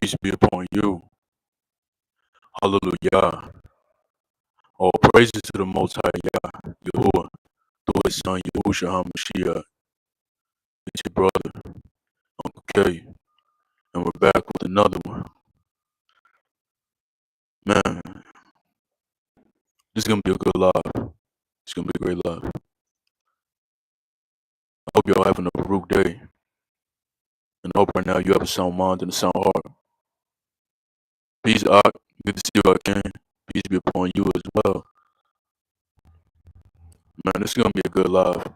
Peace be upon you. Hallelujah. All praises to the Most High Yah, Yahuwah, through His Son, Yahushua HaMashiach. It's your brother, UncleK, and we're back with another one. Man, this is going to be a good live. It's going to be a great live. I hope y'all having a Baruch day. And I hope right now you have a sound mind and a sound heart. Peace out. Good to see you again. Peace be upon you as well. Man, this is going to be a good live.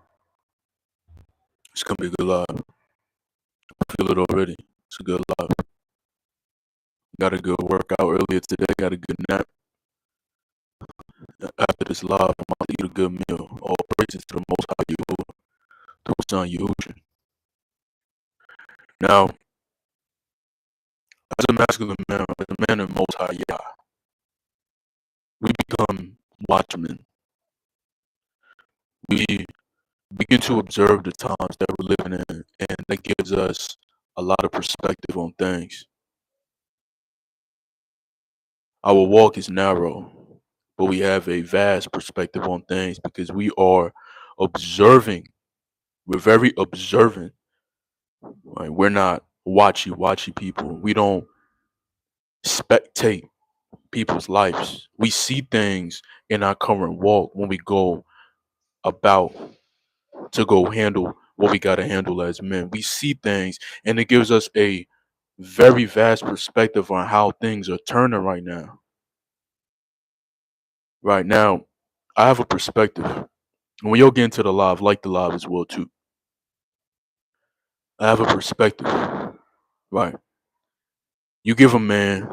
It's going to be a good live. I feel it already. It's a good live. Got a good workout earlier today. Got a good nap. After this live, I'm about to eat a good meal. All praises to the Most High Yahuwah, through His Son Yahushua. Now, as a masculine man, as a man in Most High Yah, we become watchmen. We begin to observe the times that we're living in, and that gives us a lot of perspective on things. Our walk is narrow, but we have a vast perspective on things because we are observing. We're very observant. Right? We're not watchy people. We don't spectate people's lives. We see things in our current walk when we go about to go handle what we got to handle as men. We see things, and it gives us a very vast perspective on how things are turning right now. Right now, I have a perspective. And when you'll get into the live, like the live as well too. I have a perspective. Right. You give a man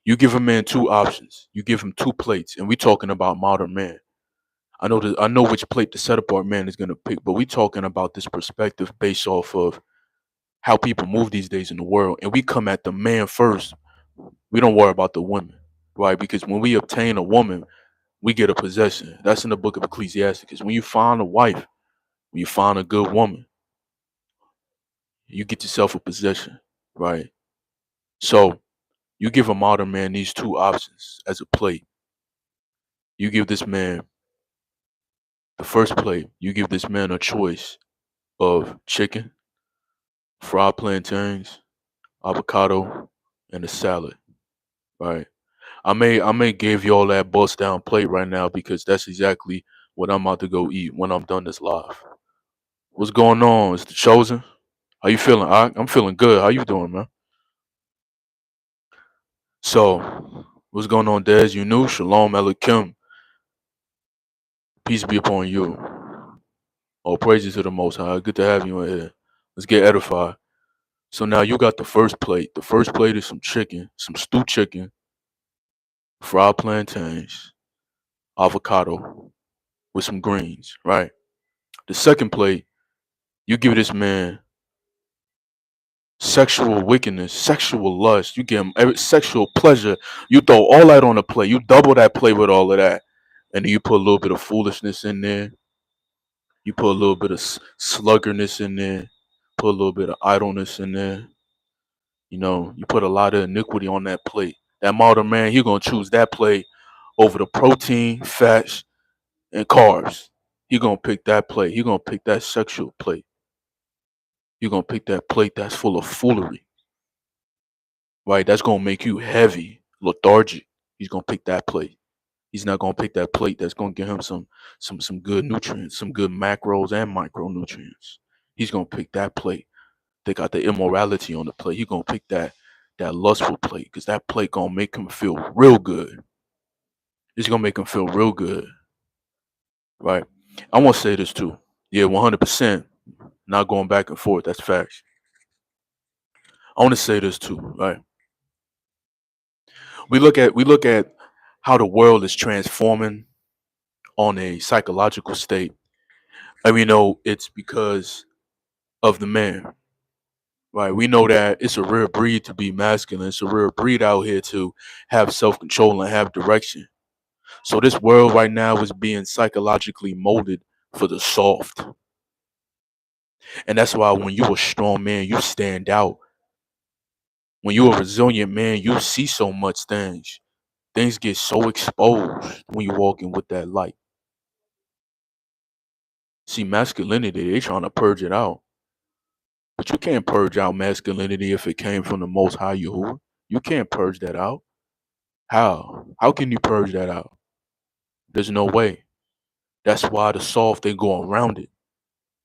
two options. You give him two plates, and we talking about modern man. I know which plate the set apart man is gonna pick, but we talking about this perspective based off of how people move these days in the world, and we come at the man first. We don't worry about the women, right? Because when we obtain a woman, we get a possession. That's in the book of Ecclesiastes. When you find a wife, when you find a good woman, you get yourself a possession, right? So you give a modern man these two options as a plate. You give this man the first plate. You give this man a choice of chicken, fried plantains, avocado, and a salad, right? I may give y'all that bust down plate right now because that's exactly what I'm about to go eat when I'm done this live. What's going on? It's the chosen. How you feeling? I'm feeling good. How you doing, man? So, what's going on, Des? You new? Shalom, Elikim. Peace be upon you. All praises to the Most High. Good to have you in here. Let's get edified. So now you got the first plate. The first plate is some chicken, some stewed chicken, fried plantains, avocado with some greens, right? The second plate, you give this man sexual wickedness, sexual lust. You give him sexual pleasure. You throw all that on the plate. You double that plate with all of that. And then you put a little bit of foolishness in there. You put a little bit of sluggardness in there. Put a little bit of idleness in there. You know, you put a lot of iniquity on that plate. That modern man, he gonna choose that plate over the protein, fats, and carbs. He gonna pick that plate. He gonna pick that sexual plate. You're gonna pick that plate that's full of foolery, right? That's gonna make you heavy, lethargic. He's gonna pick that plate. He's not gonna pick that plate that's gonna give him some good nutrients, some good macros and micronutrients. He's gonna pick that plate. They got the immorality on the plate. He's gonna pick that lustful plate because that plate gonna make him feel real good. It's gonna make him feel real good, right? I want to say this too. Yeah, 100%. Not going back and forth. That's facts. I want to say this too, right? We look at how the world is transforming on a psychological state, and we know it's because of the man, right? We know that it's a rare breed to be masculine. It's a rare breed out here to have self-control and have direction. So this world right now is being psychologically molded for the soft, and that's why when you're a strong man, you stand out When you're a resilient man, you see so much things. Things get so exposed when you walk in with that light. See, masculinity, they trying to purge it out. But you can't purge out masculinity if it came from the Most High Yahuwah. You can't purge that out. How? How can you purge that out? There's no way. That's why the soft, they go around it.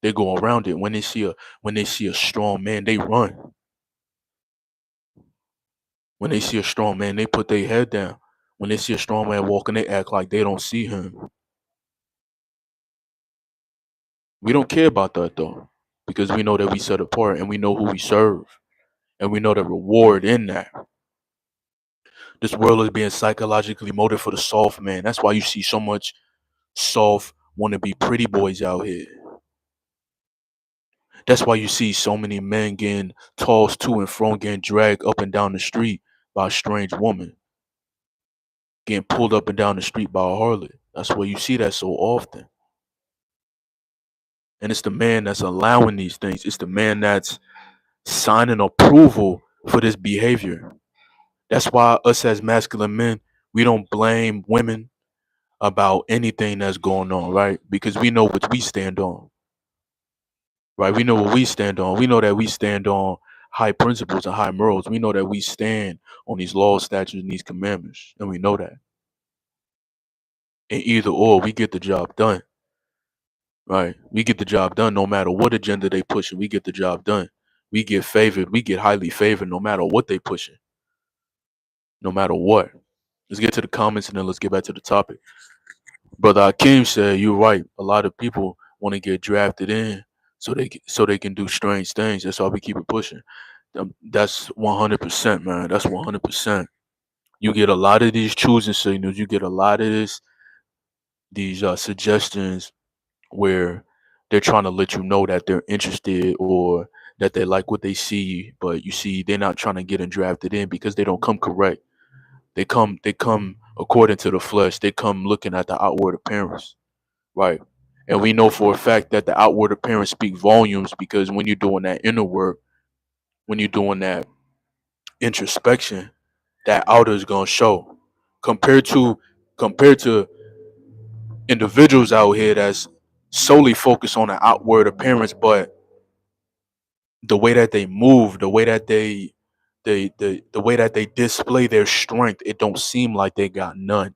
They go around it. When they see a strong man, they run. When they see a strong man, they put their head down. When they see a strong man walking, they act like they don't see him. We don't care about that though, because we know that we set apart and we know who we serve, and we know the reward in that. This world is being psychologically molded for the soft man. That's why you see so much soft, want to be pretty boys out here. That's why you see so many men getting tossed to and fro, getting dragged up and down the street by a strange woman, getting pulled up and down the street by a harlot. That's why you see that so often. And it's the man that's allowing these things. It's the man that's signing approval for this behavior. That's why us as masculine men, we don't blame women about anything that's going on, right? Because we know what we stand on, right? We know what we stand on. We know that we stand on high principles and high morals. We know that we stand on these laws, statutes, and these commandments, and we know that. And either or, we get the job done, right? We get the job done no matter what agenda they pushing. We get the job done. We get favored. We get highly favored no matter what they pushing, no matter what. Let's get to the comments and then let's get back to the topic. Brother Akeem said, "You're right. A lot of people want to get drafted in so they can do strange things. That's why we keep it pushing. That's 100%, man. That's 100%. You get a lot of these choosing signals. You get a lot of these suggestions where they're trying to let you know that they're interested or that they like what they see, but you see they're not trying to get in drafted in because they don't come correct. They come according to the flesh. They come looking at the outward appearance." Right. And we know for a fact that the outward appearance speak volumes because when you're doing that inner work, when you're doing that introspection, that outer is gonna show. Compared to compared to individuals out here that's solely focused on the outward appearance, but the way that they move, the way that the way that they display their strength, it don't seem like they got none.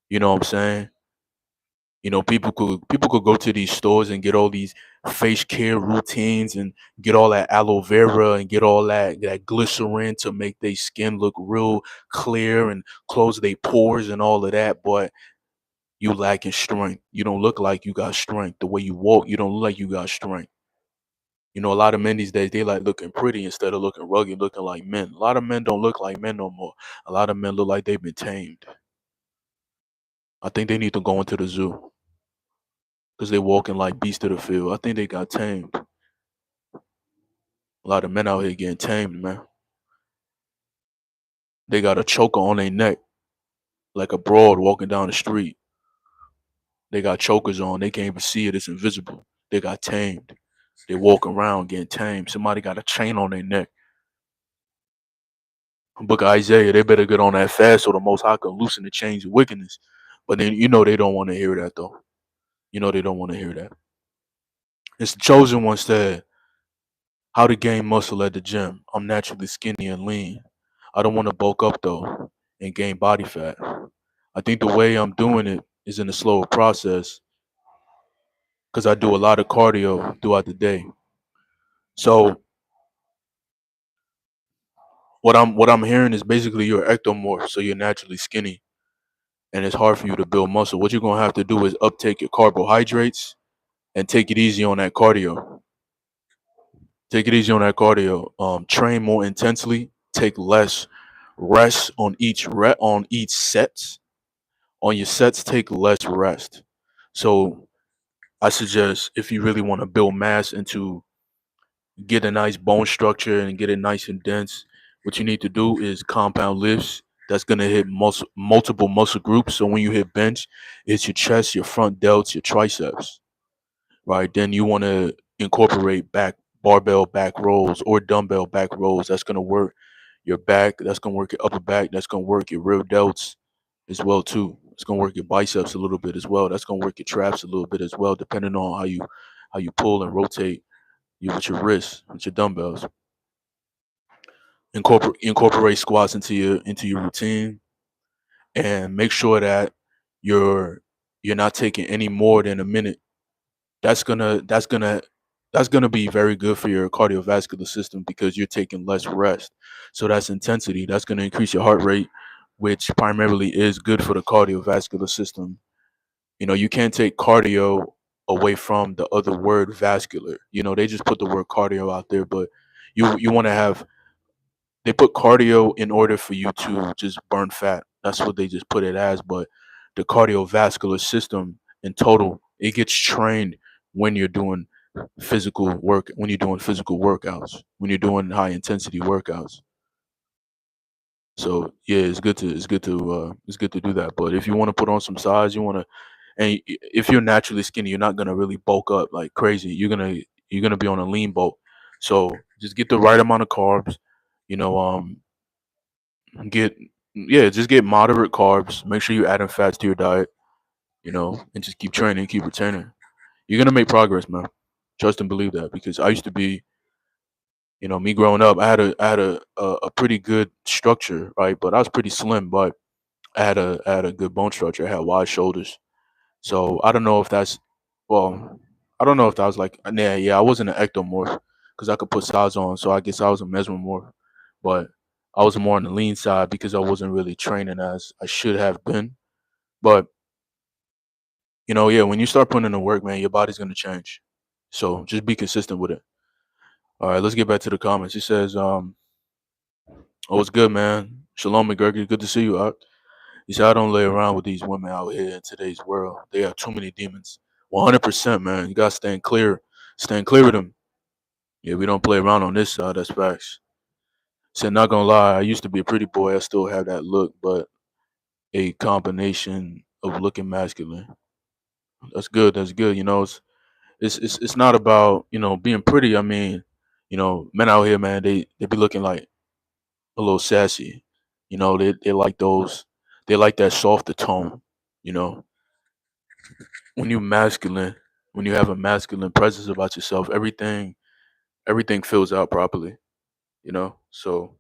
You know what I'm saying? You know, people could go to these stores and get all these face care routines and get all that aloe vera and get all that glycerin to make their skin look real clear and close their pores and all of that, but you lacking strength. You don't look like you got strength. The way you walk, you don't look like you got strength. You know, a lot of men these days, they like looking pretty instead of looking rugged, looking like men. A lot of men don't look like men no more. A lot of men look like they've been tamed. I think they need to go into the zoo because they walking like beasts of the field. I think they got tamed. A lot of men out here getting tamed, man. They got a choker on their neck, like a broad walking down the street. They got chokers on. They can't even see it. It's invisible. They got tamed. They walk around getting tamed. Somebody got a chain on their neck. Book of Isaiah, they better get on that fast so the Most High can loosen the chains of wickedness. But then you know they don't want to hear that though. You know they don't want to hear that. It's the chosen one said, "How to gain muscle at the gym? I'm naturally skinny and lean. I don't want to bulk up though and gain body fat. I think the way I'm doing it is in a slower process because I do a lot of cardio throughout the day. So what I'm hearing is basically you're ectomorph, so you're naturally skinny, and it's hard for you to build muscle. What you're gonna have to do is uptake your carbohydrates and take it easy on that cardio. Take it easy on that cardio. Train more intensely. Take less rest on each set. On your sets, take less rest. So I suggest if you really want to build mass and to get a nice bone structure and get it nice and dense, what you need to do is compound lifts. That's gonna hit multiple muscle groups. So when you hit bench, it's your chest, your front delts, your triceps, right? Then you want to incorporate back barbell back rolls or dumbbell back rolls. That's gonna work your back. That's gonna work your upper back. That's gonna work your rear delts as well too. It's gonna work your biceps a little bit as well. That's gonna work your traps a little bit as well, depending on how you pull and rotate you with your wrists, with your dumbbells. Incorporate squats into your routine, and make sure that you're you're not taking any more than a minute. That's gonna be very good for your cardiovascular system because you're taking less rest. So that's intensity. That's gonna increase your heart rate, which primarily is good for the cardiovascular system. You can't take cardio away from the other word vascular. They just put the word cardio out there, but you want to have they put cardio in order for you to just burn fat. That's what they just put it as. But the cardiovascular system in total, it gets trained when you're doing physical workouts, when you're doing high intensity workouts. So yeah, it's good to do that. But if you want to put on some size, if you're naturally skinny, you're not gonna really bulk up like crazy. You're gonna be on a lean bulk. So just get the right amount of carbs. You know, get yeah, just get moderate carbs. Make sure you're adding fats to your diet. And just keep training, keep retaining. You're gonna make progress, man. Trust and believe that because I used to be, me growing up. I had a pretty good structure, right? But I was pretty slim, but I had a good bone structure. I had wide shoulders. So I don't know if that's well, I don't know if that was like yeah, I wasn't an ectomorph because I could put size on. So I guess I was a mesomorph, but I was more on the lean side because I wasn't really training as I should have been. But yeah, when you start putting in the work, man, your body's gonna change. So just be consistent with it. All right, let's get back to the comments. He says, "Oh, it's good, man. Shalom, McGregor. Good to see you out." He said, "I don't lay around with these women out here in today's world. They have too many demons. 100%, man. You gotta stand clear of them. Yeah, we don't play around on this side. That's facts." Said, "Not gonna lie, I used to be a pretty boy. I still have that look, but a combination of looking masculine. That's good. That's good. It's not about being pretty. I mean, men out here, man, they be looking like a little sassy. They like those. They like that softer tone. You know, when you masculine, when you have a masculine presence about yourself, everything fills out properly. So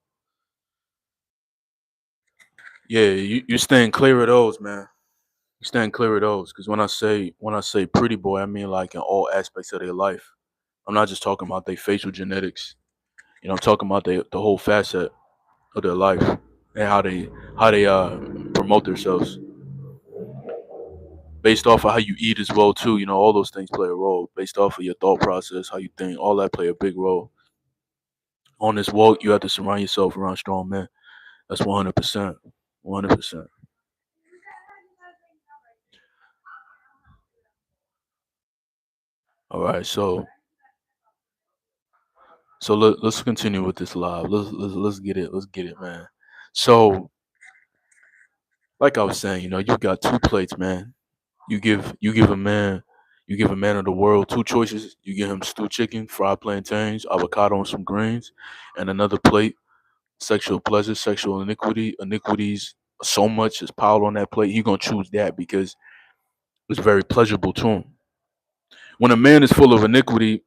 yeah, you staying clear of those, man. You staying clear of those, because when I say pretty boy, I mean like in all aspects of their life. I'm not just talking about their facial genetics. I'm talking about the whole facet of their life and how they promote themselves based off of how you eat as well too. All those things play a role based off of your thought process, how you think. All that play a big role. On this walk, you have to surround yourself around strong men. That's 100%. 100%. All right, so let's continue with this live. Let's get it. Let's get it, man. So, like I was saying, you got two plates, man. You give a man of the world two choices. You give him stewed chicken, fried plantains, avocado, and some greens, and another plate, sexual pleasure, sexual iniquities. So much is piled on that plate. He gonna choose that because it's very pleasurable to him. When a man is full of iniquity,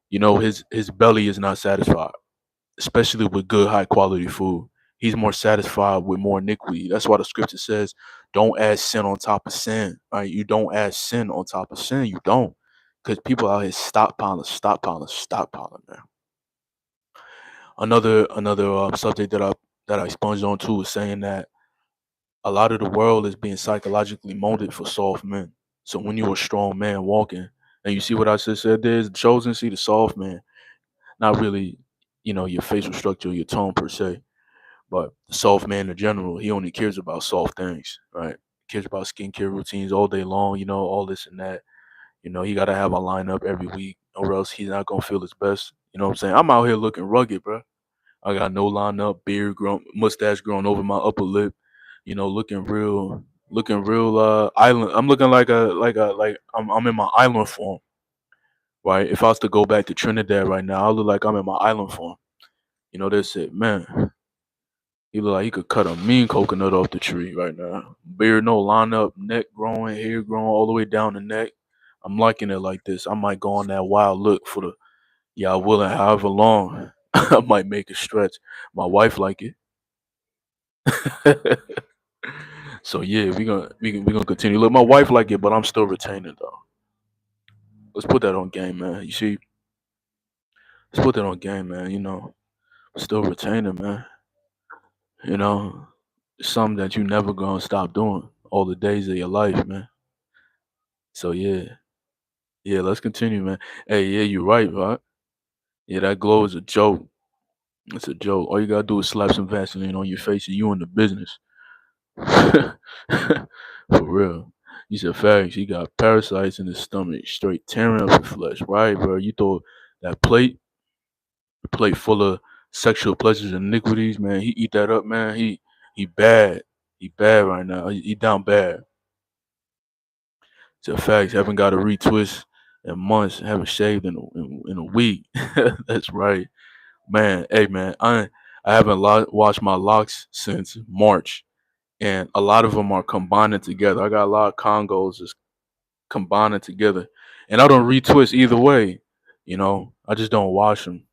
his belly is not satisfied, especially with good, high quality food. He's more satisfied with more iniquity. That's why the scripture says, don't add sin on top of sin. Right? You don't add sin on top of sin. You don't. Because people out here stockpiling, man. Another subject that I sponged on too is saying that a lot of the world is being psychologically molded for soft men. So when you're a strong man walking, and you see what I just said, there's chosen, see the soft man, not really, your facial structure, your tone per se. But the soft man in general, he only cares about soft things, right? Cares about skincare routines all day long, all this and that. He got to have a lineup every week, or else he's not gonna feel his best. You know what I'm saying? I'm out here looking rugged, bro. I got no lineup, beard grown, mustache growing over my upper lip. Looking real island. I'm looking like I'm in my island form, right? If I was to go back to Trinidad right now, I look like I'm in my island form. That's it, man. He look like he could cut a mean coconut off the tree right now. Beard no line up, neck growing, hair growing all the way down the neck. I'm liking it like this. I might go on that wild look for the y'all willing however long. I might make it stretch. My wife like it. So yeah, we gonna continue. Look, my wife like it, but I'm still retaining though. Let's put that on game, man. You see, let's put that on game, man. Still retaining, man. You know, it's something that you never gonna stop doing all the days of your life, man. So yeah, yeah. Let's continue, man. Hey, yeah, you're right? Yeah, that glow is a joke. It's a joke. All you gotta do is slap some Vaseline on your face, and you in the business. For real. You said facts. He got parasites in his stomach, straight tearing up his flesh. Right, bro. You thought that plate full of sexual pleasures and iniquities, man. He eat that up, man. He bad. He bad right now. He down bad. So facts. Haven't got a retwist in months. Haven't shaved in a week. That's right, man. Hey, man. I haven't washed my locks since March, and a lot of them are combining together. I got a lot of Congos just combining together, and I don't retwist either way. I just don't wash them.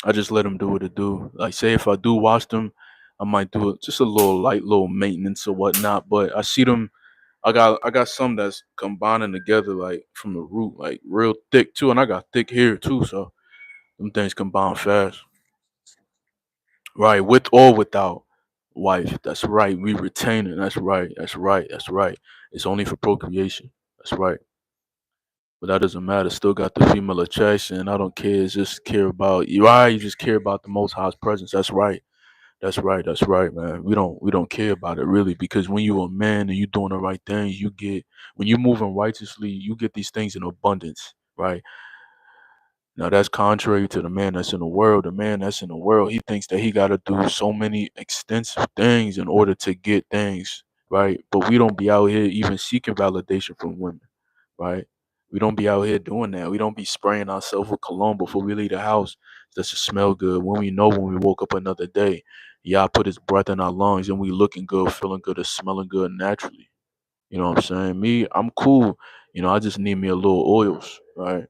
I just let them do what it do. Like, say if I do wash them, I might do it just a little light, little maintenance or whatnot. But I see them. I got some that's combining together like from the root, like real thick too, and I got thick hair too. So them things combine fast. Right, with or without wife. That's right. We retain it. That's right. That's right. That's right. It's only for procreation. That's right. But that doesn't matter. Still got the female attraction. I don't care. It's just care about you. Right. You just care about the Most High's presence. That's right. That's right. That's right, man. We don't care about it really because when you're a man and you're doing the right things, you get when you're moving righteously, you get these things in abundance, right? Now that's contrary to the man that's in the world. The man that's in the world, he thinks that he got to do so many extensive things in order to get things, right? But we don't be out here even seeking validation from women, right? We don't be out here doing that. We don't be spraying ourselves with cologne before we leave the house just to smell good. When we know when we woke up another day, Yah put his breath in our lungs and we looking good, feeling good, and smelling good naturally. You know what I'm saying? Me, I'm cool. I just need me a little oils, right?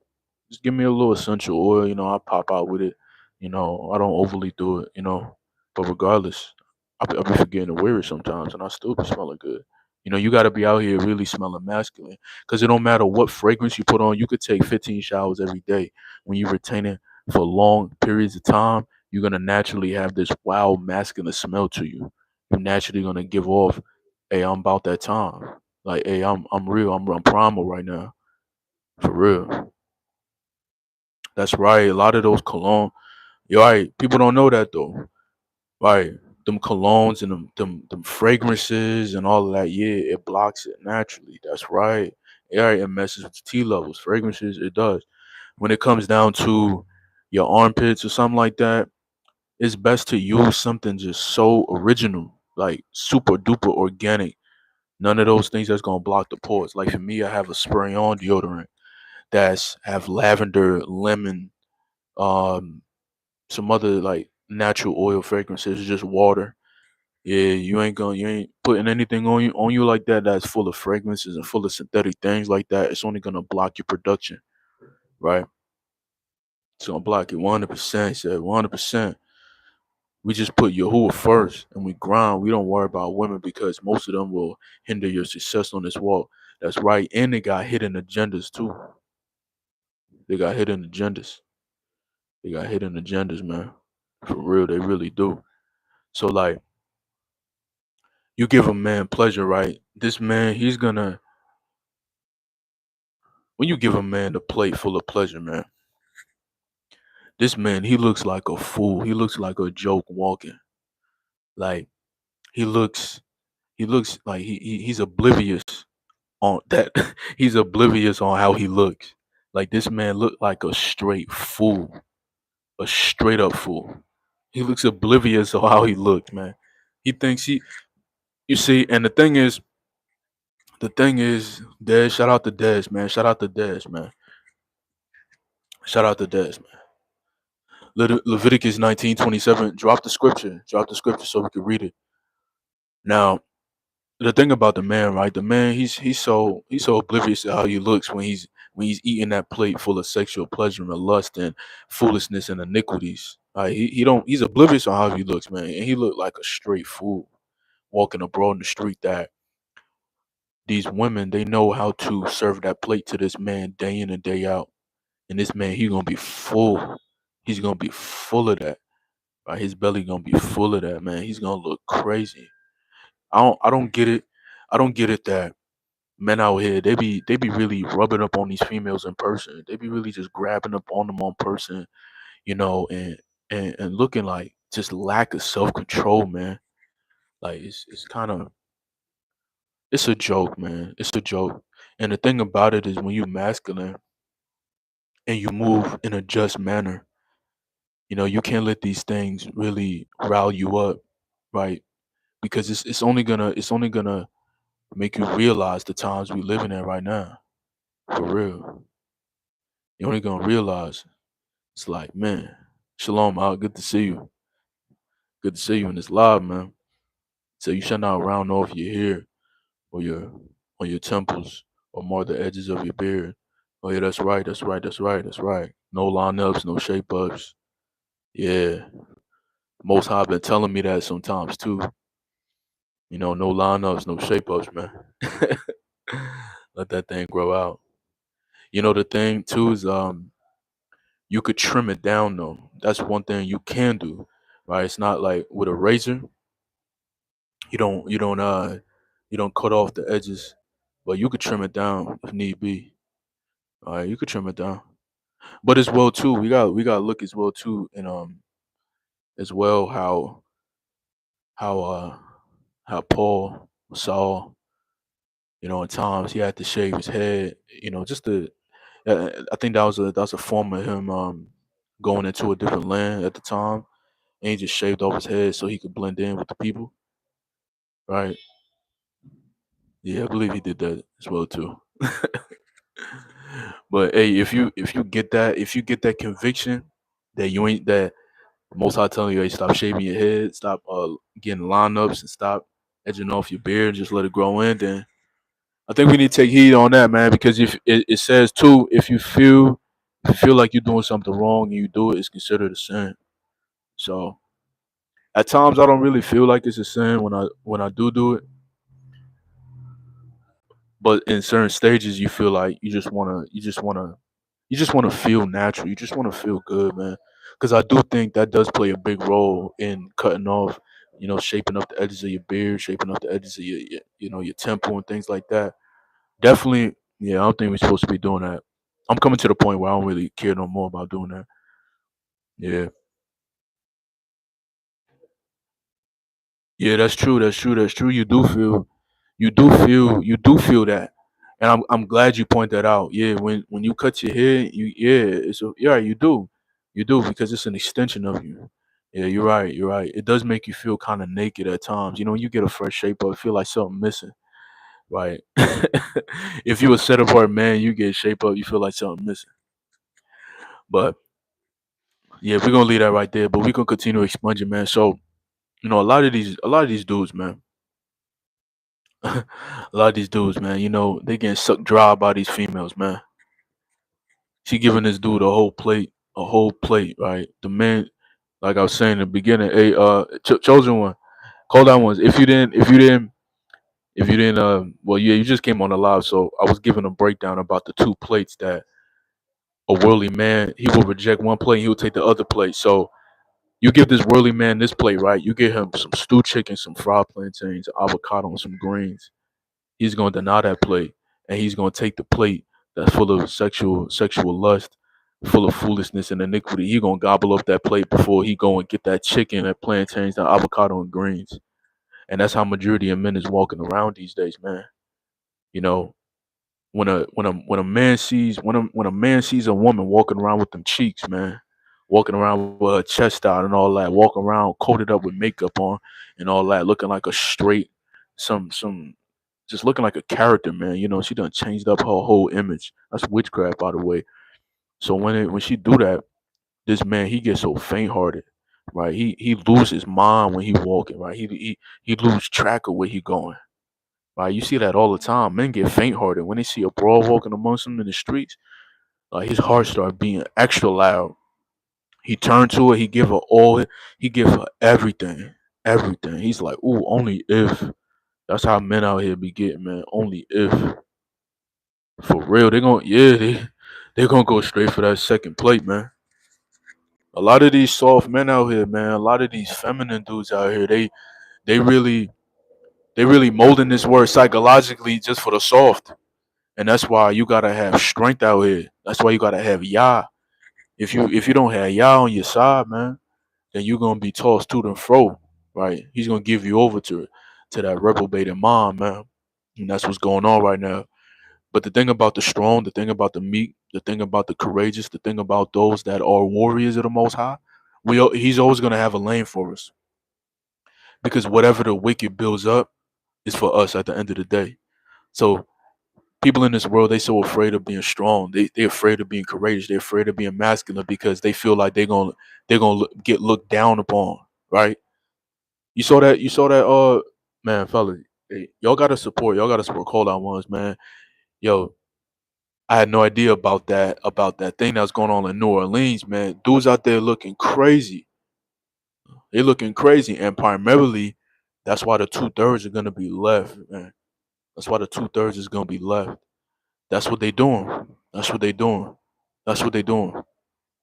Just give me a little essential oil, I pop out with it. I don't overly do it. But regardless, I be forgetting to wear it sometimes and I still be smelling good. You got to be out here really smelling masculine because it don't matter what fragrance you put on. You could take 15 showers every day. When you retain it for long periods of time, you're going to naturally have this wild masculine smell to you. You're naturally going to give off, hey, I'm about that time. Like, hey, I'm real. I'm primal right now. For real. That's right. A lot of those cologne, you're right. People don't know that though. Right. Them colognes and them fragrances and all of that, yeah, it blocks it naturally. That's right. Yeah, it messes with the T levels. Fragrances, it does. When it comes down to your armpits or something like that, it's best to use something just so original, like super duper organic. None of those things that's gonna block the pores. Like for me, I have a spray on deodorant that's have lavender, lemon, um, some other like natural oil fragrances, just water. Yeah, you ain't putting anything on you like that that's full of fragrances and full of synthetic things like that. It's only gonna block your production, right? It's gonna block it 100%. Said 100%. We just put Yahuwah first and we grind. We don't worry about women because most of them will hinder your success on this walk. That's right. And they got hidden agendas too. They got hidden agendas. They got hidden agendas, man. For real, they really do. So like you give a man pleasure, right? This man, he's gonna when you give a man a plate full of pleasure, man, this man, he looks like a fool. He looks like a joke walking. Like he looks he looks like he's oblivious on that. He's oblivious on how he looks. Like this man looked like a straight fool. A straight up fool. He looks oblivious of how he looked, man. He thinks you see, and the thing is, Dez, shout out to Dez, man. Shout out to Dez, man. Shout out to Dez, man. Leviticus 19:27. Drop the scripture. Drop the scripture so we can read it. Now, the thing about the man, right? The man, he's so oblivious to how he looks when he's eating that plate full of sexual pleasure and lust and foolishness and iniquities. He's oblivious on how he looks, man, and he looked like a straight fool walking abroad in the street. That these women, they know how to serve that plate to this man day in and day out, and this man, he gonna be full. He's gonna be full of that. Right? His belly gonna be full of that, man. He's gonna look crazy. I don't get it. I don't get it that men out here, they be really rubbing up on these females in person. They be really just grabbing up on them on person, and looking like just lack of self control, man. Like it's kind of it's a joke, man. It's a joke. And the thing about it is when you masculine and you move in a just manner, you can't let these things really rile you up, right? Because it's only gonna make you realize the times we living in right now. For real. You're only gonna realize it's like, man, shalom out, good to see you. Good to see you in this live, man. So you shall not round off your hair or your on your temples or more the edges of your beard. Oh yeah, that's right, that's right, that's right, that's right. No line ups, no shape ups. Yeah. Most High been telling me that sometimes too. No line ups, no shape ups, man. Let that thing grow out. The thing too is you could trim it down though. That's one thing you can do. Right? It's not like with a razor, you don't cut off the edges, but you could trim it down if need be. All right, you could trim it down. But as well too, we got to look as well too, and as well how uh how Paul saw, at times he had to shave his head, just to. I think that was a form of him going into a different land at the time, and he just shaved off his head so he could blend in with the people, right? Yeah, I believe he did that as well too. But hey, if you get that conviction that you ain't that most High telling you, hey, stop shaving your head, stop getting lineups, and stop edging off your beard, just let it grow in. Then I think we need to take heed on that, man, because if it says too, if you feel like you're doing something wrong and you do it, it's considered a sin. So at times I don't really feel like it's a sin when I do it, but in certain stages you feel like you just wanna feel natural. You just wanna feel good, man. Because I do think that does play a big role in cutting off, shaping up the edges of your beard, shaping up the edges of your temple and things like that. Definitely, yeah. I don't think we're supposed to be doing that. I'm coming to the point where I don't really care no more about doing that. Yeah, yeah. That's true. That's true. That's true. You do feel that, and I'm glad you point that out. Yeah, when you cut your hair, yeah, you do because it's an extension of you. Yeah, you're right. You're right. It does make you feel kind of naked at times. When you get a fresh shape up, feel like something missing. Right. If you a set apart man, you get shape up, you feel like something missing. But yeah, we're gonna leave that right there. But we're gonna continue expunging, man. So a lot of these dudes, man. A lot of these dudes, man, they getting sucked dry by these females, man. She giving this dude a whole plate, right? The man, like I was saying in the beginning, hey, chosen one, call that ones. If you didn't, well, yeah, you just came on the live, so I was giving a breakdown about the two plates that a worldly man he will reject one plate, and he will take the other plate. So you give this worldly man this plate, right? You give him some stewed chicken, some fried plantains, avocado, and some greens. He's gonna deny that plate, and he's gonna take the plate that's full of sexual lust, full of foolishness and iniquity. He gonna gobble up that plate before he go and get that chicken, that plantains, that avocado, and greens. And that's how majority of men is walking around these days, man. You know, when a man sees a woman walking around with them cheeks, man, walking around with her chest out and all that, walking around coated up with makeup on and all that, looking like a straight, some just looking like a character, man. She done changed up her whole image. That's witchcraft, by the way. So when she do that, this man, he gets so faint hearted, right? He loses his mind when he walking, right? He lose track of where he going, right? You see that all the time. Men get faint hearted when they see a broad walking amongst them in the streets. Like his heart start beating extra loud. He turned to her. He give her all. He give her everything, everything. He's like, ooh, only if. That's how men out here be getting, man. Only if, for real, they're gonna go straight for that second plate, man. A lot of these soft men out here, man. A lot of these feminine dudes out here, they really they really molding this word psychologically just for the soft, and that's why you gotta have strength out here. That's why you gotta have yah. If you don't have yah on your side, man, then you're gonna be tossed to and fro, right? He's gonna give you over to that reprobated mind, man, and that's what's going on right now. But the thing about the strong, the thing about the meek, the thing about the courageous, the thing about those that are warriors of the Most High, he's always gonna have a lane for us because whatever the wicked builds up is for us at the end of the day. So people in this world, they so afraid of being strong. They're afraid of being courageous. They're afraid of being masculine because they feel like get looked down upon, right? You saw that man, fella, hey, y'all gotta support call out ones, man. Yo, I had no idea about that thing that's going on in New Orleans, man. Dudes out there looking crazy. They looking crazy, and primarily, that's why the 2/3 are gonna be left, man. That's why the 2/3 is gonna be left. That's what they doing. That's what they doing. That's what they doing.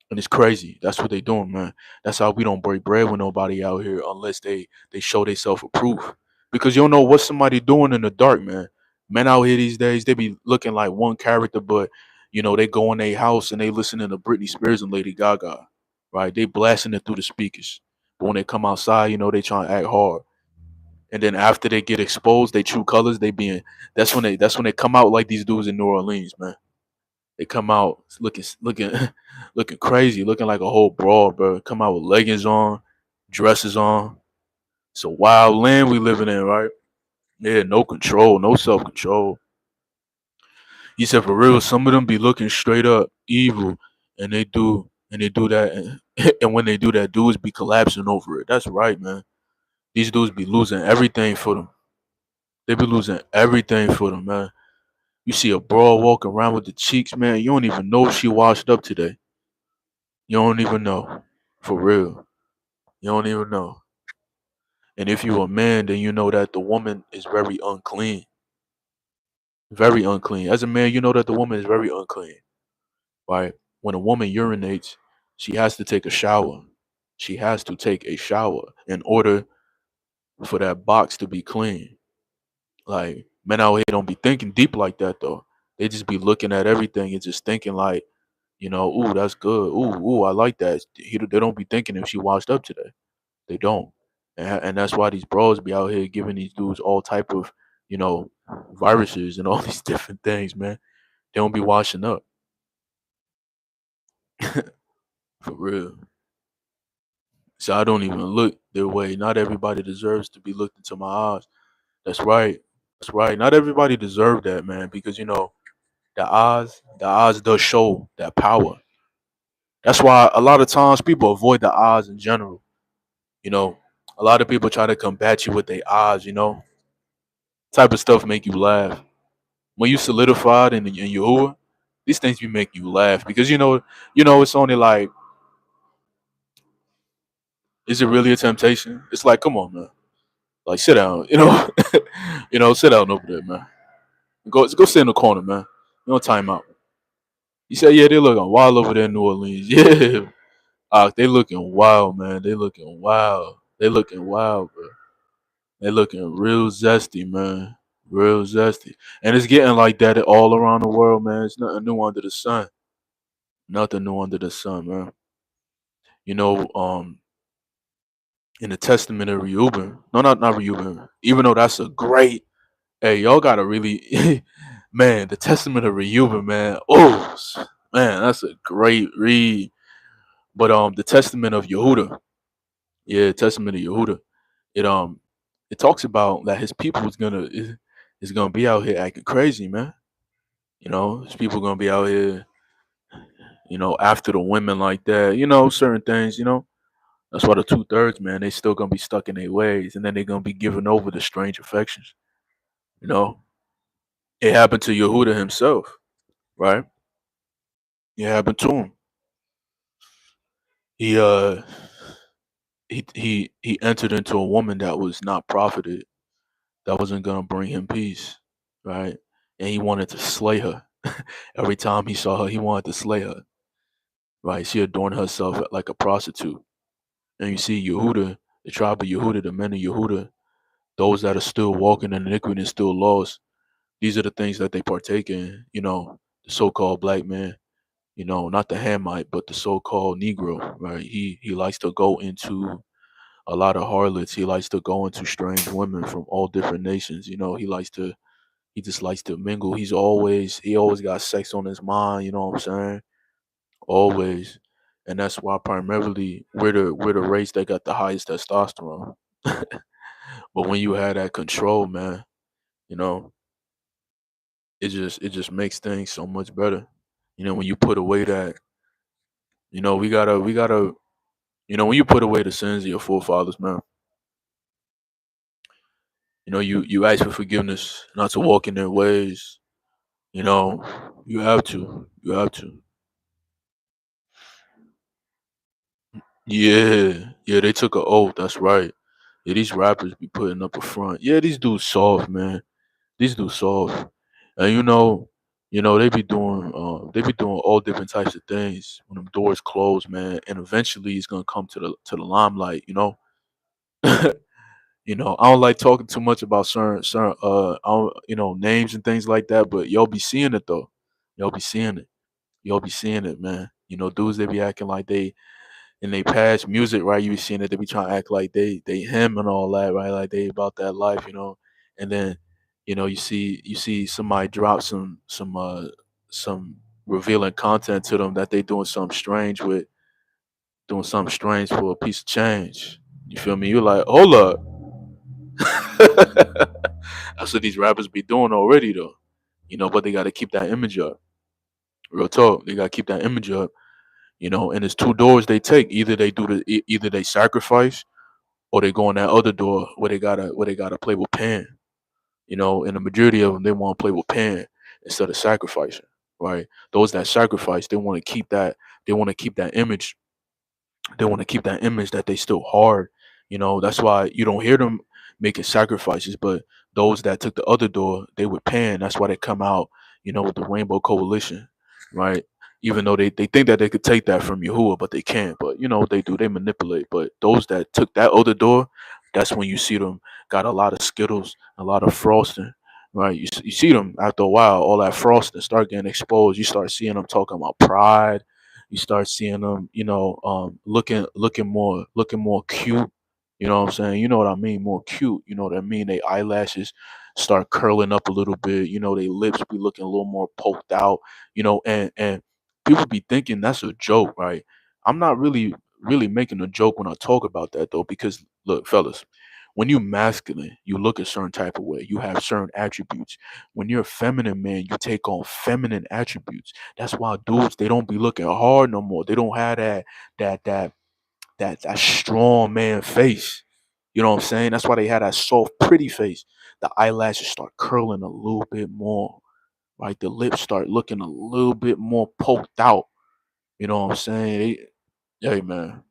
And it's crazy. That's what they doing, man. That's how we don't break bread with nobody out here unless they show they self approve. Because you don't know what somebody doing in the dark, man. Men out here these days, they be looking like one character, but they go in their house and they listening to Britney Spears and Lady Gaga. Right? They blasting it through the speakers. But when they come outside, they trying to act hard. And then after they get exposed, they true colors, that's when they come out like these dudes in New Orleans, man. They come out looking looking crazy, looking like a whole broad, bro. Come out with leggings on, dresses on. It's a wild land we living in, right? Yeah, no control, no self control. He said for real, some of them be looking straight up evil, and they do that, and when they do that, dudes be collapsing over it. That's right, man. These dudes be losing everything for them. They be losing everything for them, man. You see a broad walking around with the cheeks, man. You don't even know if she washed up today. You don't even know. For real. You don't even know. And if you're a man, then you know that the woman is very unclean. Very unclean. As a man, you know that the woman is very unclean. Right? When a woman urinates, she has to take a shower. She has to take a shower in order for that box to be clean. Like, men out here don't be thinking deep like that though. They just be looking at everything and just thinking like, ooh, that's good. Ooh, I like that. They don't be thinking if she washed up today. They don't, and that's why these bros be out here giving these dudes all type of, you know, viruses and all these different things, man. They don't be washing up for real. So I don't even look their way. Not everybody deserves to be looked into my eyes. That's right. That's right. Not everybody deserve that, man, because the eyes does show that power. That's why a lot of times people avoid the eyes in general. You know, a lot of people try to combat you with their eyes. Type of stuff make you laugh. When you solidified in Yahuwah, these things be make you laugh because it's only like, is it really a temptation? It's like, come on, man, like sit down, sit down over there, man. Go sit in the corner, man. You know, time out. You say, yeah, they looking wild over there in New Orleans. Yeah, they looking wild, man. They looking wild. They looking wild, bro. They looking real zesty, man. Real zesty, and it's getting like that all around the world, man. It's nothing new under the sun. Nothing new under the sun, man. You know, in the Testament of Reuben. No, not Reuben. Even though that's a great, hey, y'all gotta really, man, the Testament of Reuben, man. Oh, man, that's a great read. But the Testament of Yehuda, yeah, Testament of Yehuda. It talks about that his people is gonna be out here acting crazy, man. His people gonna be out here. after the women like that, certain things, that's why the 2/3, man, they still gonna be stuck in their ways, and then they're gonna be given over to strange affections. You know, it happened to Yehuda himself, right? It happened to him. He he entered into a woman that was not profited, that wasn't gonna bring him peace, right? And he wanted to slay her. Every time he saw her, he wanted to slay her, right? She adorned herself like a prostitute. And you see Yehuda, the tribe of Yehuda, the men of Yehuda, those that are still walking in iniquity and still lost, these are the things that they partake in, the so-called black man, not the Hamite, but the so-called Negro, right? He likes to go into a lot of harlots. He likes to go into strange women from all different nations. He just likes to mingle. He always got sex on his mind, you know what I'm saying? Always. And that's why primarily we're the race that got the highest testosterone. But when you have that control, man, you know, it just makes things so much better. When you put away that, we gotta when you put away the sins of your forefathers, man, you ask for forgiveness, not to walk in their ways. You know, you have to. You have to. Yeah, yeah, they took an oath. That's right. Yeah, these rappers be putting up a front. Yeah, these dudes soft, man. These dudes soft, and they be doing all different types of things when them doors close, man. And eventually, it's gonna come to the limelight. I don't like talking too much about certain I don't, names and things like that, but y'all be seeing it though. Y'all be seeing it. Y'all be seeing it, man. Dudes they be acting like they in they past music, right? You be seeing it, they be trying to act like they him and all that, right? Like they about that life. And then, you see somebody drop some revealing content to them that they doing something strange for a piece of change. You feel me? You're like, hold up. That's what these rappers be doing already though. But they gotta keep that image up. Real talk. They gotta keep that image up. And it's two doors they take. Either they sacrifice or they go in that other door where they gotta play with pan. And the majority of them they want to play with pan instead of sacrificing. Right? Those that sacrifice, they want to keep that image. They want to keep that image that they still hard. That's why you don't hear them making sacrifices. But those that took the other door, they would pan. That's why they come out, with the Rainbow Coalition, right? Even though they think that they could take that from Yahuwah, but they can't. But they do. They manipulate. But those that took that other door, that's when you see them got a lot of Skittles, a lot of frosting. Right, you see them after a while, all that frosting start getting exposed. You start seeing them talking about pride, you start seeing them, looking more cute. You know what I'm saying? You know what I mean? More cute. You know what I mean? They eyelashes start curling up a little bit. They lips be looking a little more poked out. And people be thinking that's a joke, right? I'm not really making a joke when I talk about that though, because look, fellas, when you masculine, you look a certain type of way. You have certain attributes. When you're a feminine man, you take on feminine attributes. That's why dudes they don't be looking hard no more. They don't have that that that strong man face. You know what I'm saying? That's why they had that soft, pretty face. The eyelashes start curling a little bit more, right? The lips start looking a little bit more poked out. You know what I'm saying? Hey man,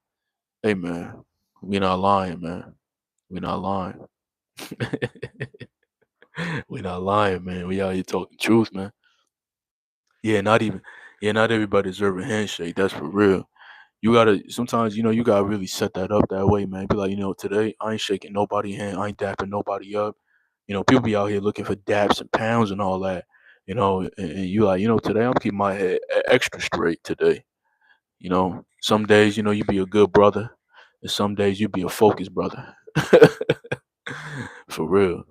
hey man, we not lying, man. We not lying. We not lying, man. We out here talking truth, man. Yeah, not everybody deserve a handshake. That's for real. You gotta sometimes, you gotta really set that up that way, man. Be like, today I ain't shaking nobody hand, I ain't dapping nobody up. People be out here looking for daps and pounds and all that. And you like, today I'm keeping my head extra straight today. Some days, you be a good brother, and some days you be a focused brother. For real.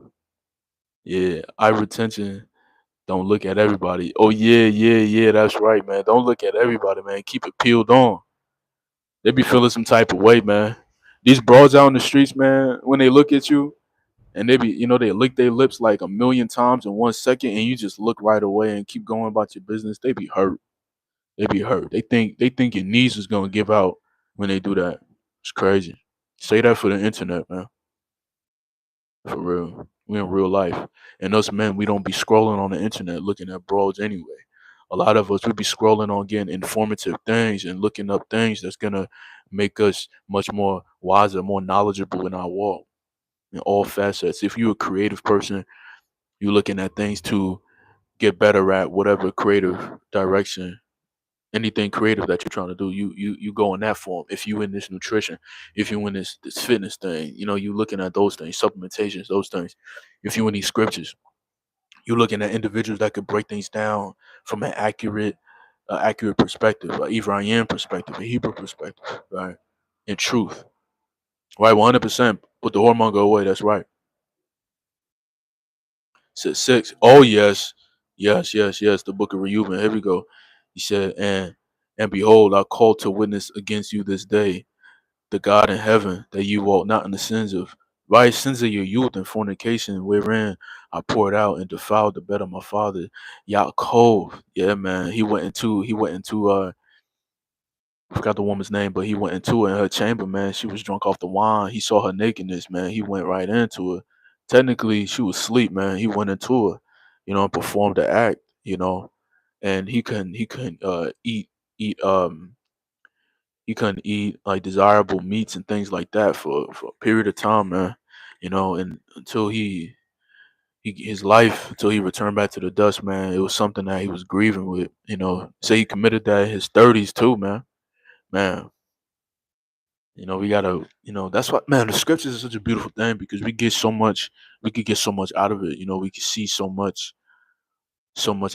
Yeah. Eye retention. Don't look at everybody. Oh yeah, yeah, yeah. That's right, man. Don't look at everybody, man. Keep it peeled on. They be feeling some type of way, man. These broads out in the streets, man, when they look at you and they lick their lips like a million times in 1 second, and you just look right away and keep going about your business. They be hurt. They be hurt. They think your knees is gonna give out when they do that. It's crazy. Say that for the internet, man. For real. We in real life. And us men, we don't be scrolling on the internet looking at broads anyway. A lot of us we be scrolling on getting informative things and looking up things that's gonna make us much more wiser, more knowledgeable in our walk in all facets. If you're a creative person, you're looking at things to get better at whatever creative direction, anything creative that you're trying to do, you go in that form. If you in this nutrition, if you in this fitness thing, you looking at those things, supplementations, those things. If you in these scriptures, you looking at individuals that could break things down from an accurate perspective, like Ephraim perspective, a Hebrew perspective, right? In truth, right? 100%. Put the hormone go away. That's right. Said six. Oh yes, yes, yes, yes. The book of Reuben. Here we go. He said, and behold, I call to witness against you this day, the God in heaven, that you walk not in the sins of right sins of your youth and fornication, wherein I poured out and defiled the bed of my father, Yaakov. Yeah, man. He went into I forgot the woman's name, but he went into her in her chamber, man. She was drunk off the wine. He saw her nakedness, man. He went right into her. Technically, she was asleep, man. He went into her, and performed the act, and he couldn't he couldn't eat like desirable meats and things like that for a period of time, man. And until his life until he returned back to the dust, man. It was something that he was grieving with. Say he committed that in his 30s too, man. Man, we gotta, that's what, man, the scriptures is such a beautiful thing because we could get so much out of it. We could see so much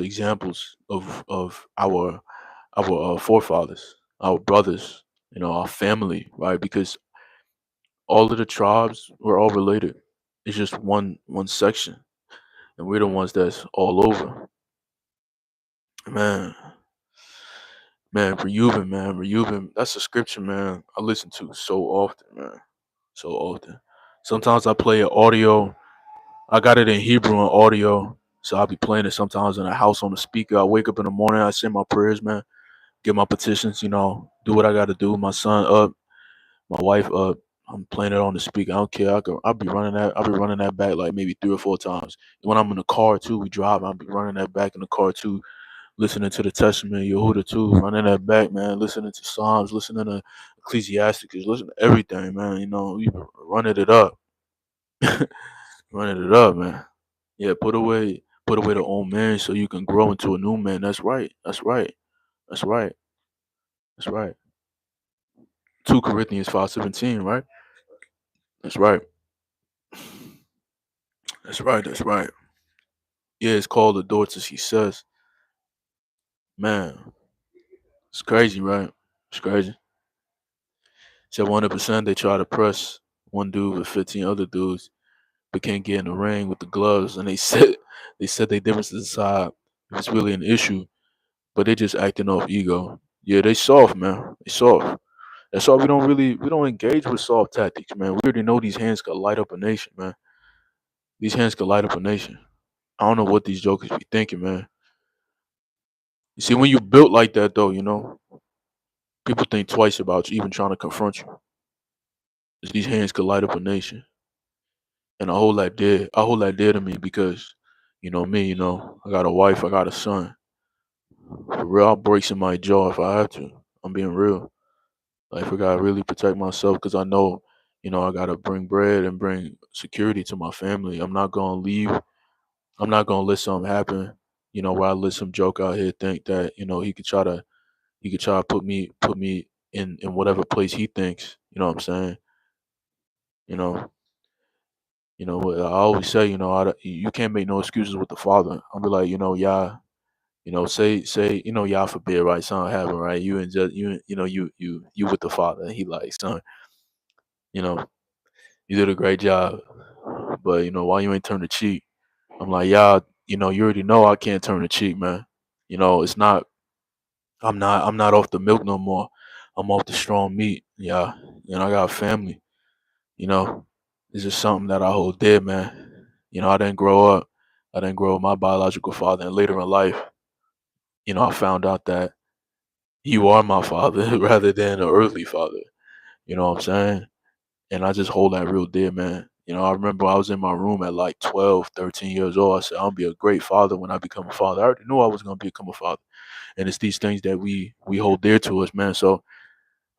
examples of our forefathers, our brothers, our family, right? Because all of the tribes were all related. It's just one section, and we're the ones that's all over. Man, man, Reuben, that's a scripture, man. I listen to so often, man, so often. Sometimes I play it audio. I got it in Hebrew and audio, so I'll be playing it sometimes in the house on the speaker. I wake up in the morning, I say my prayers, man, get my petitions, do what I got to do. My son up, my wife up. I'm playing it on the speaker. I don't care. I'll be running that. I'll be running that back like maybe 3 or 4 times. When I'm in the car too, we drive. I'll be running that back in the car too, listening to the Testament, Yehuda too, running that back, man. Listening to Psalms, listening to Ecclesiasticus, listening to everything, man. We running it up, running it up, man. Yeah, put away the old man so you can grow into a new man. That's right. That's right. That's right. That's right. 2 Corinthians 5:17, right? That's right. That's right. That's right. Yeah, it's called the daughters, he says. Man, it's crazy, right? It's crazy. Said 100% they try to press one dude with 15 other dudes, but can't get in the ring with the gloves. And they said they differences aside, if it's really an issue, but they just acting off ego. Yeah, they soft, man. They soft. That's why we don't engage with soft tactics, man. We already know these hands could light up a nation, man. These hands could light up a nation. I don't know what these jokers be thinking, man. You see, when you built like that, though, people think twice about you even trying to confront you. 'Cause these hands could light up a nation, and I hold that dear. I hold that dear to me because, me. I got a wife. I got a son. For real, I'll break somebody's jaw if I have to. I'm being real. Like, I gotta really protect myself because I know, I gotta bring bread and bring security to my family. I'm not gonna leave. I'm not gonna let something happen. Where I let some joke out here think that he could try to put me in whatever place he thinks. You know what I'm saying? You know, what I always say, you can't make no excuses with the father. I'll be like, y'all, say, y'all forbid, right? Something happen, right? You and just you with the father. And he like, son, you know, you did a great job, but why you ain't turn the cheek? I'm like, y'all, you already know I can't turn the cheek, man. It's not. I'm not off the milk no more. I'm off the strong meat. Yeah, I got a family. You know, it's just something that I hold dear, man. I didn't grow up. I didn't grow up with my biological father, and later in life, I found out that You are my father rather than an earthly father. You know what I'm saying? And I just hold that real dear, man. I remember I was in my room at like 12, 13 years old. I said, I'll be a great father when I become a father. I already knew I was going to become a father. And it's these things that we hold dear to us, man. So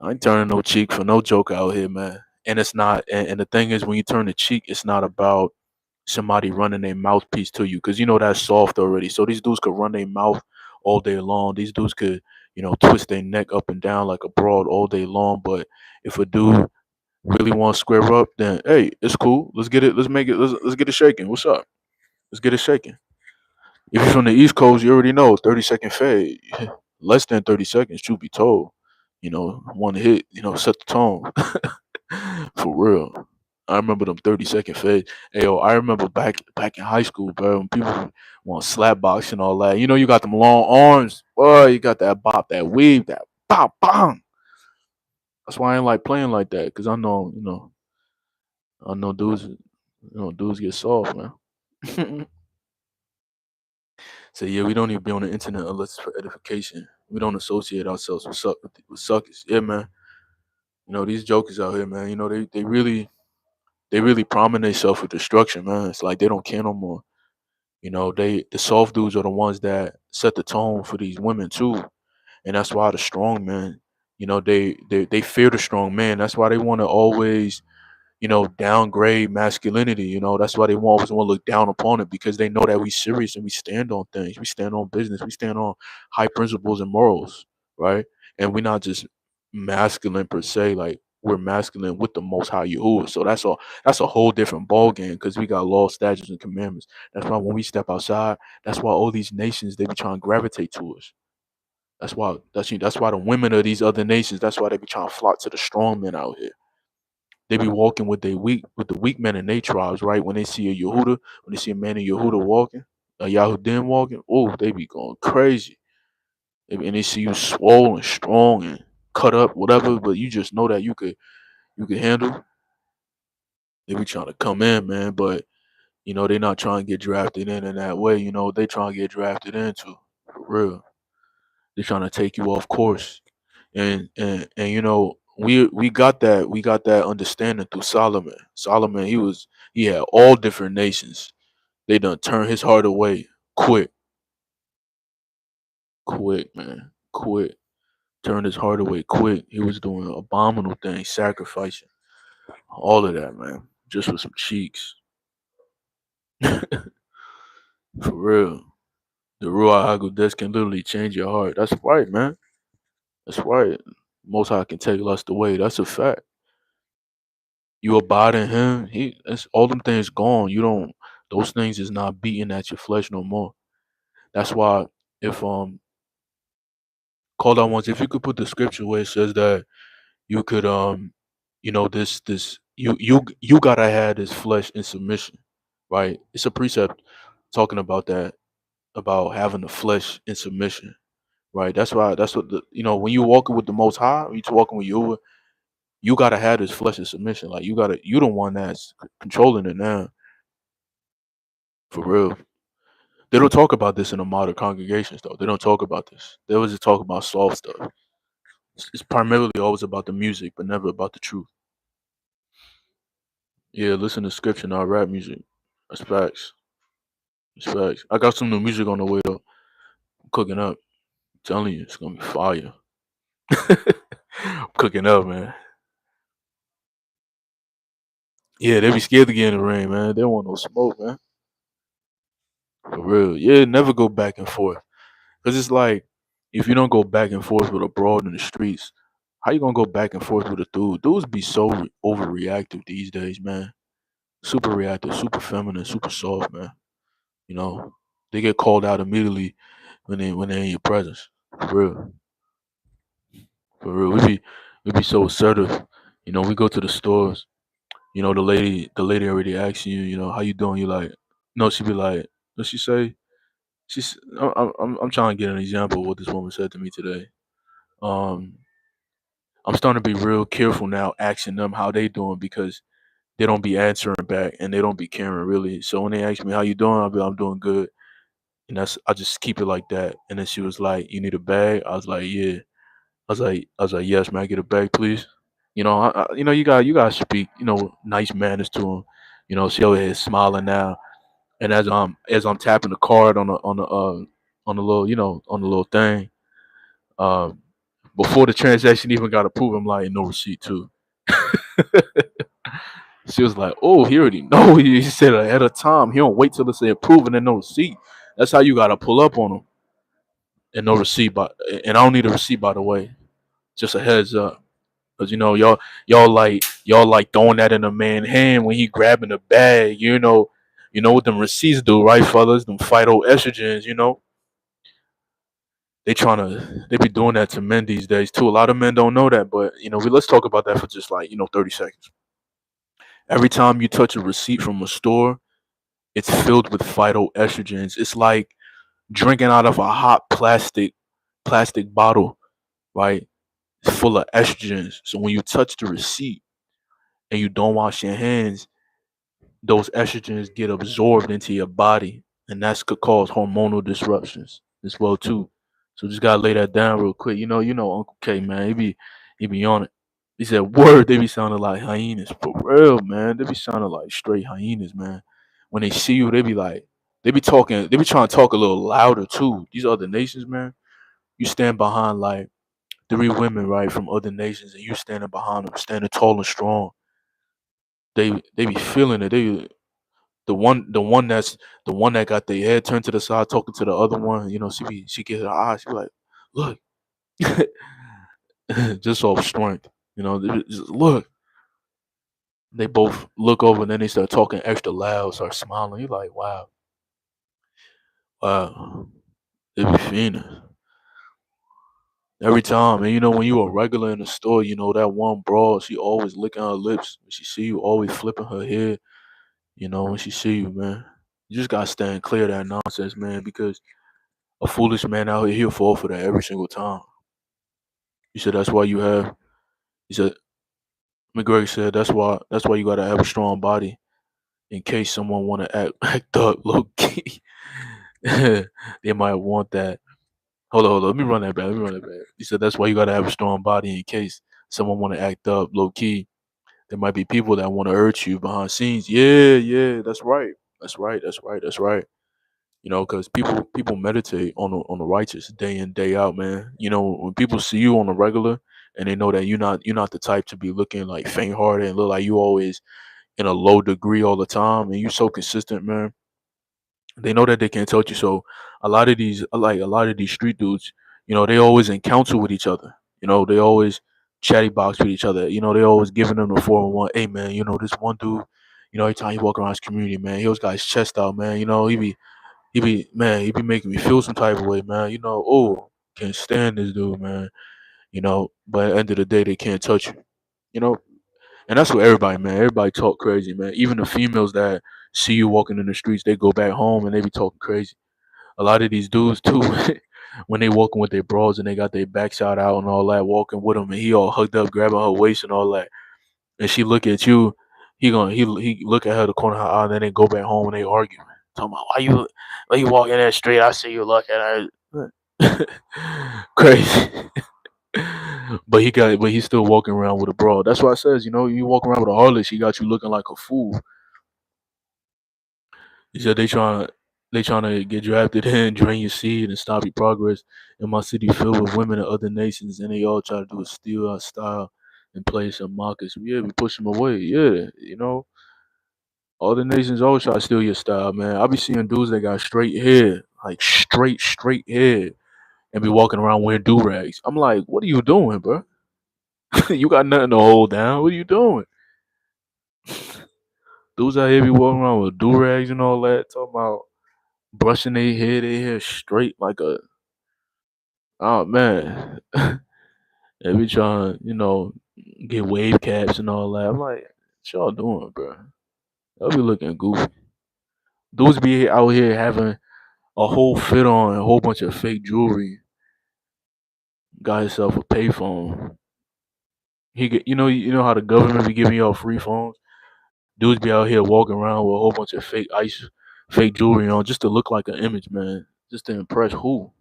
I ain't turning no cheek for no joke out here, man. And it's not, and the thing is, when you turn the cheek, it's not about somebody running their mouthpiece to you, because that's soft already. So these dudes could run their mouth all day long. These dudes could, twist their neck up and down like a broad all day long. But if a dude really want to square up, then hey, it's cool. Let's get it. Let's make it. Let's get it shaking. What's up? Let's get it shaking. If you're from the East Coast, you already know 30-second fade. Less than 30 seconds, truth be told. One hit, set the tone. For real. I remember them 30-second fades. Hey, yo, I remember back in high school, bro, when people want slap box and all that. You got them long arms. Boy, you got that bop, that weave, that bop, bang. That's why I ain't like playing like that, because I know dudes get soft, man. So yeah, we don't even be on the internet unless it's for edification. We don't associate ourselves with suckers. Yeah, man. These jokers out here, man. They really promise themselves with destruction, man. It's like they don't care no more. The soft dudes are the ones that set the tone for these women too, and that's why the strong men, they fear the strong man. That's why they want to always downgrade masculinity. That's why they always want to look down upon it, because they know that we serious and we stand on things. We stand on business. We stand on high principles and morals, right? And we're not just masculine per se. Like, we're masculine with the Most High Yahuwah. So that's all. That's a whole different ball game, because we got laws, statutes, and commandments. That's why when we step outside, that's why all these nations, they be trying to gravitate to us. That's why the women of these other nations. That's why they be trying to flock to the strong men out here. They be walking with the weak men in their tribes, right? When they see a Yehuda, when they see a man in Yehuda walking, a Yahudim walking, oh, they be going crazy. And they see you swollen, strong, and cut up, whatever, but you just know that you could handle. They be trying to come in, man, but they not trying to get drafted in that way. They trying to get drafted into, for real. They're trying to take you off course. And we got that understanding through Solomon. Solomon, he had all different nations. They done turn his heart away quick, quick, man, quick. Turned his heart away quick. He was doing abominable things, sacrificing, all of that, man, just for some cheeks. For real. The Ruach HaKodesh can literally change your heart. That's right, man. That's right. Most High can take lust away. That's a fact. You abide in him, that's all them things gone. You don't Those things is not beating at your flesh no more. That's why, if called out once, if you could put the scripture where it says that you could this you gotta have this flesh in submission, right? It's a precept talking about that, about having the flesh in submission, right? That's what when you walking with the Most High, when you walking with you gotta have this flesh in submission. Like, you the one that's controlling it now, for real. They don't talk about this in the modern congregations, though. They don't talk about this. They always just talk about soft stuff. It's primarily always about the music, but never about the truth. Yeah, listen to scripture, not rap music. That's facts. That's facts. I got some new music on the way, though. I'm cooking up. I'm telling you, it's gonna be fire. I'm cooking up, man. Yeah, they be scared to get in the rain, man. They don't want no smoke, man. For real. Yeah, never go back and forth. Cause it's like, if you don't go back and forth with a broad in the streets, how you gonna go back and forth with a dude? Dudes be so overreactive these days, man. Super reactive, super feminine, super soft, man. You know, they get called out immediately when they're in your presence. For real, for real. We be so assertive. We go to the stores. The lady already asks you, how you doing? You like, no, she be like, what she say? I'm trying to get an example of what this woman said to me today. Um, I'm starting to be real careful now asking them how they doing, because they don't be answering back and they don't be caring really. So when they ask me how you doing, I'll be, I'm doing good, and I just keep it like that. And then she was like, "You need a bag?" I was like, "Yeah." I was like, yes, man, get a bag, please. You got to speak, nice manners to him. She over here smiling now, and as I'm tapping the card on the little, on the little thing, um, before the transaction even got approved, I'm like, no receipt too. She was like, "Oh, he already know." He said ahead of time. He don't wait till it's approved and then no receipt. That's how you gotta pull up on him and no receipt. And I don't need a receipt, by the way. Just a heads up, because y'all like throwing that in a man's hand when he grabbing the bag. You know what them receipts do, right, fellas? Them phytoestrogens. They be doing that to men these days too. A lot of men don't know that, but let's talk about that for just like 30 seconds. Every time you touch a receipt from a store, it's filled with phytoestrogens. It's like drinking out of a hot plastic bottle, right? It's full of estrogens. So when you touch the receipt and you don't wash your hands, those estrogens get absorbed into your body, and that's could cause hormonal disruptions as well too. So just gotta lay that down real quick. Uncle K, man, he be on it. He said, "Word, they be sounding like hyenas for real, man. They be sounding like straight hyenas, man. When they see you, they be trying to talk a little louder too. These other nations, man, you stand behind like three women, right, from other nations, and you standing behind them, standing tall and strong. They be feeling it. The one that got their head turned to the side talking to the other one, she get her eyes, she be like, look, just off strength, they just look. They both look over and then they start talking extra loud, start smiling. You're like, wow, wow, they be fiending every time. And when you a regular in the store, that one broad, she always licking her lips. When she see you, always flipping her head. When she see you, man, you just gotta stand clear of that nonsense, man, because a foolish man out here, he'll fall for that every single time. He said that's why you have. He said McGregor said that's why you gotta have a strong body in case someone want to act up low key. They might want that. Hold on. Let me run that back. He said that's why you gotta have a strong body in case someone want to act up low key. There might be people that want to hurt you behind scenes. Yeah, yeah, that's right. That's right. Because people meditate on the righteous day in day out, man. When people see you on the regular and they know that you're not the type to be looking like faint hearted and look like you always in a low degree all the time, and you so consistent, man. They know that they can't touch you. So a lot of these street dudes, they always encounter with each other. They always chatty box with each other. They always giving them the 411. Hey man, this one dude, every time he walk around his community, man, he always got his chest out, man. He be making me feel some type of way, man. Oh, can't stand this dude, man. But at the end of the day, they can't touch you. You know, and that's what everybody, man. Everybody talk crazy, man. Even the females that see you walking in the streets, they go back home and they be talking crazy. A lot of these dudes too, when they walking with their bras and they got their backside out and all that, walking with them, and he all hugged up, grabbing her waist and all that, and she look at you, he look at her the corner of her eye, and then they go back home and they argue, talking about why you walking that straight? I see you looking at her. Crazy. But he's still walking around with a bra. That's why I says, you walk around with a harlot, she got you looking like a fool. He said they trying to get drafted in, drain your seed, and stop your progress. In my city filled with women of other nations, and they all try to do is steal our style and play some mockers. Yeah, we push them away. Yeah, all the nations always try to steal your style, man. I be seeing dudes that got straight hair, like straight hair, and be walking around wearing do rags. I'm like, what are you doing, bro? You got nothing to hold down. What are you doing? Dudes out here be walking around with do rags and all that, talking about brushing their hair straight like a oh man. They be trying, get wave caps and all that. I'm like, what y'all doing, bro? Y'all be looking goofy. Dudes be out here having a whole fit on, a whole bunch of fake jewelry. Got himself a payphone. He get, you know how the government be giving y'all free phones. Dudes be out here walking around with a whole bunch of fake jewelry on, just to look like an image, man. Just to impress who?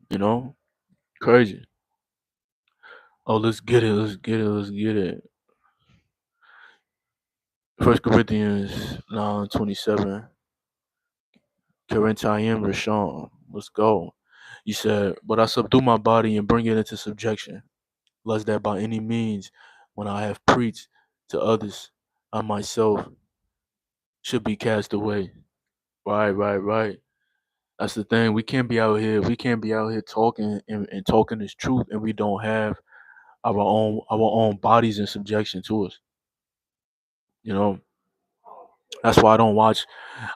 You know, crazy. Oh, let's get it. Let's get it. Let's get it. First Corinthians 9:27. Corinthian Rishon. Let's go. He said, "But I subdue my body and bring it into subjection, lest that by any means, when I have preached to others, I myself should be cast away." Right, right, right. That's the thing. We can't be out here. We can't be out here talking and talking this truth, and we don't have our own bodies in subjection to us. You know, that's why I don't watch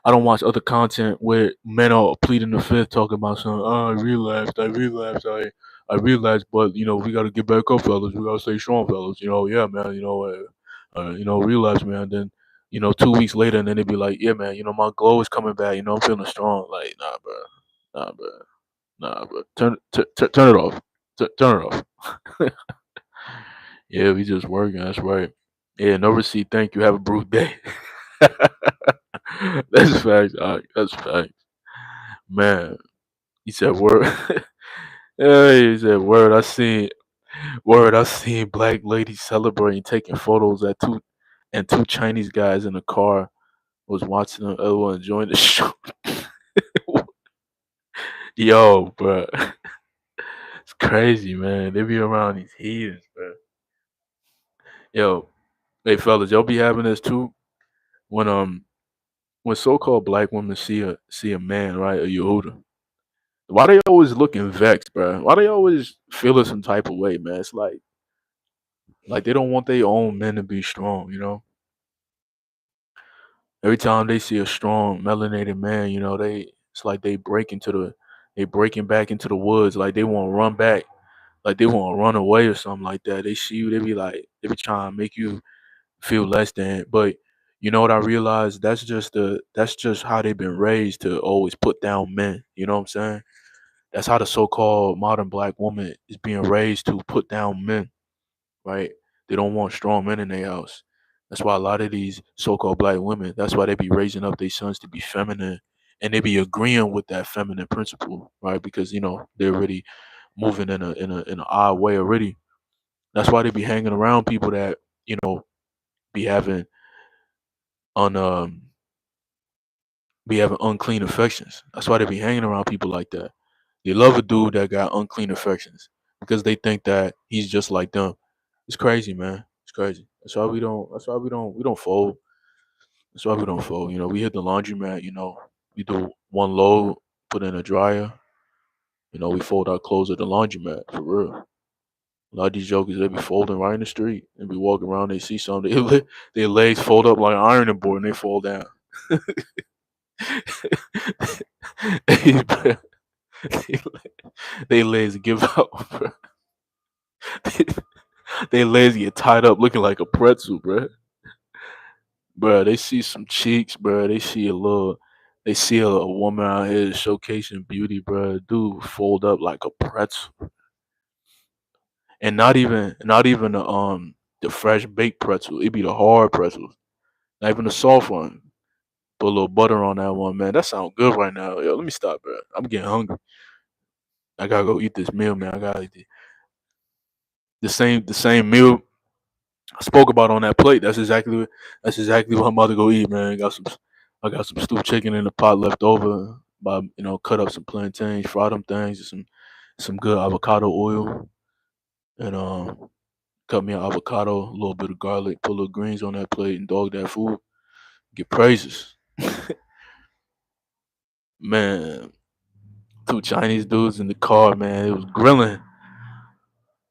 other content where men are pleading the fifth, talking about something. Oh, I relapsed, but we got to get back up, fellas. We got to stay strong, fellas. Yeah, man. Relapse, man. Then 2 weeks later, and then they be like, yeah, man. My glow is coming back. I'm feeling strong. Like, nah, bro, nah, bro, nah, bro. Turn it off. Turn it off. Yeah, we just working. That's right. Yeah, no receipt. Thank you. Have a brute day. That's facts. That's facts. Man, he said word. Yeah, he said word. I seen black ladies celebrating, taking photos at two Chinese guys in the car was watching them. Everyone enjoying the show. Yo, bro, it's crazy, man. They be around these heathens, bro. Yo, hey fellas, y'all be having this too when when so-called black women see a man, right, a Yehuda. Why they always looking vexed, bro? Why they always feeling some type of way, man? It's like they don't want their own men to be strong, Every time they see a strong melanated man, it's like they breaking back into the woods, like they want to run back, like they want to run away or something like that. They see you, they be trying to make you feel less than. But you know what I realized? That's just how they've been raised to always put down men. You know what I'm saying? That's how the so-called modern black woman is being raised to put down men, right? They don't want strong men in their house. That's why a lot of these so-called black women, that's why they be raising up their sons to be feminine, and they be agreeing with that feminine principle, right? Because they're already moving in an odd way already. That's why they be hanging around people that be having un be having unclean affections. That's why they be hanging around people like that. They love a dude that got unclean affections because they think that he's just like them. It's crazy, man. It's crazy. That's why we don't. That's why we don't fold. That's why we don't fold. We hit the laundromat. We do one load, put in a dryer. We fold our clothes at the laundromat for real. A lot of these jokers they be folding right in the street and be walking around. They see something. Their legs fold up like an ironing board and they fall down. they, they legs give out, bro. They legs get tied up looking like a pretzel, bro. Bro, they see some cheeks, bro. They see a woman out here showcasing beauty, bro. Dude, fold up like a pretzel, and not even the fresh baked pretzel. It be the hard pretzel, not even the soft one. Put a little butter on that one, man. That sounds good right now. Yo, let me stop, bro. I'm getting hungry. I gotta go eat this meal, man. I gotta eat the same meal I spoke about on that plate. That's exactly what I'm about to go eat, man. I got some stewed chicken in the pot left over. But cut up some plantains, fry them things, and some good avocado oil, and cut me an avocado, a little bit of garlic, put a little greens on that plate, and dog that food. Get praises, man. Two Chinese dudes in the car, man. It was grilling.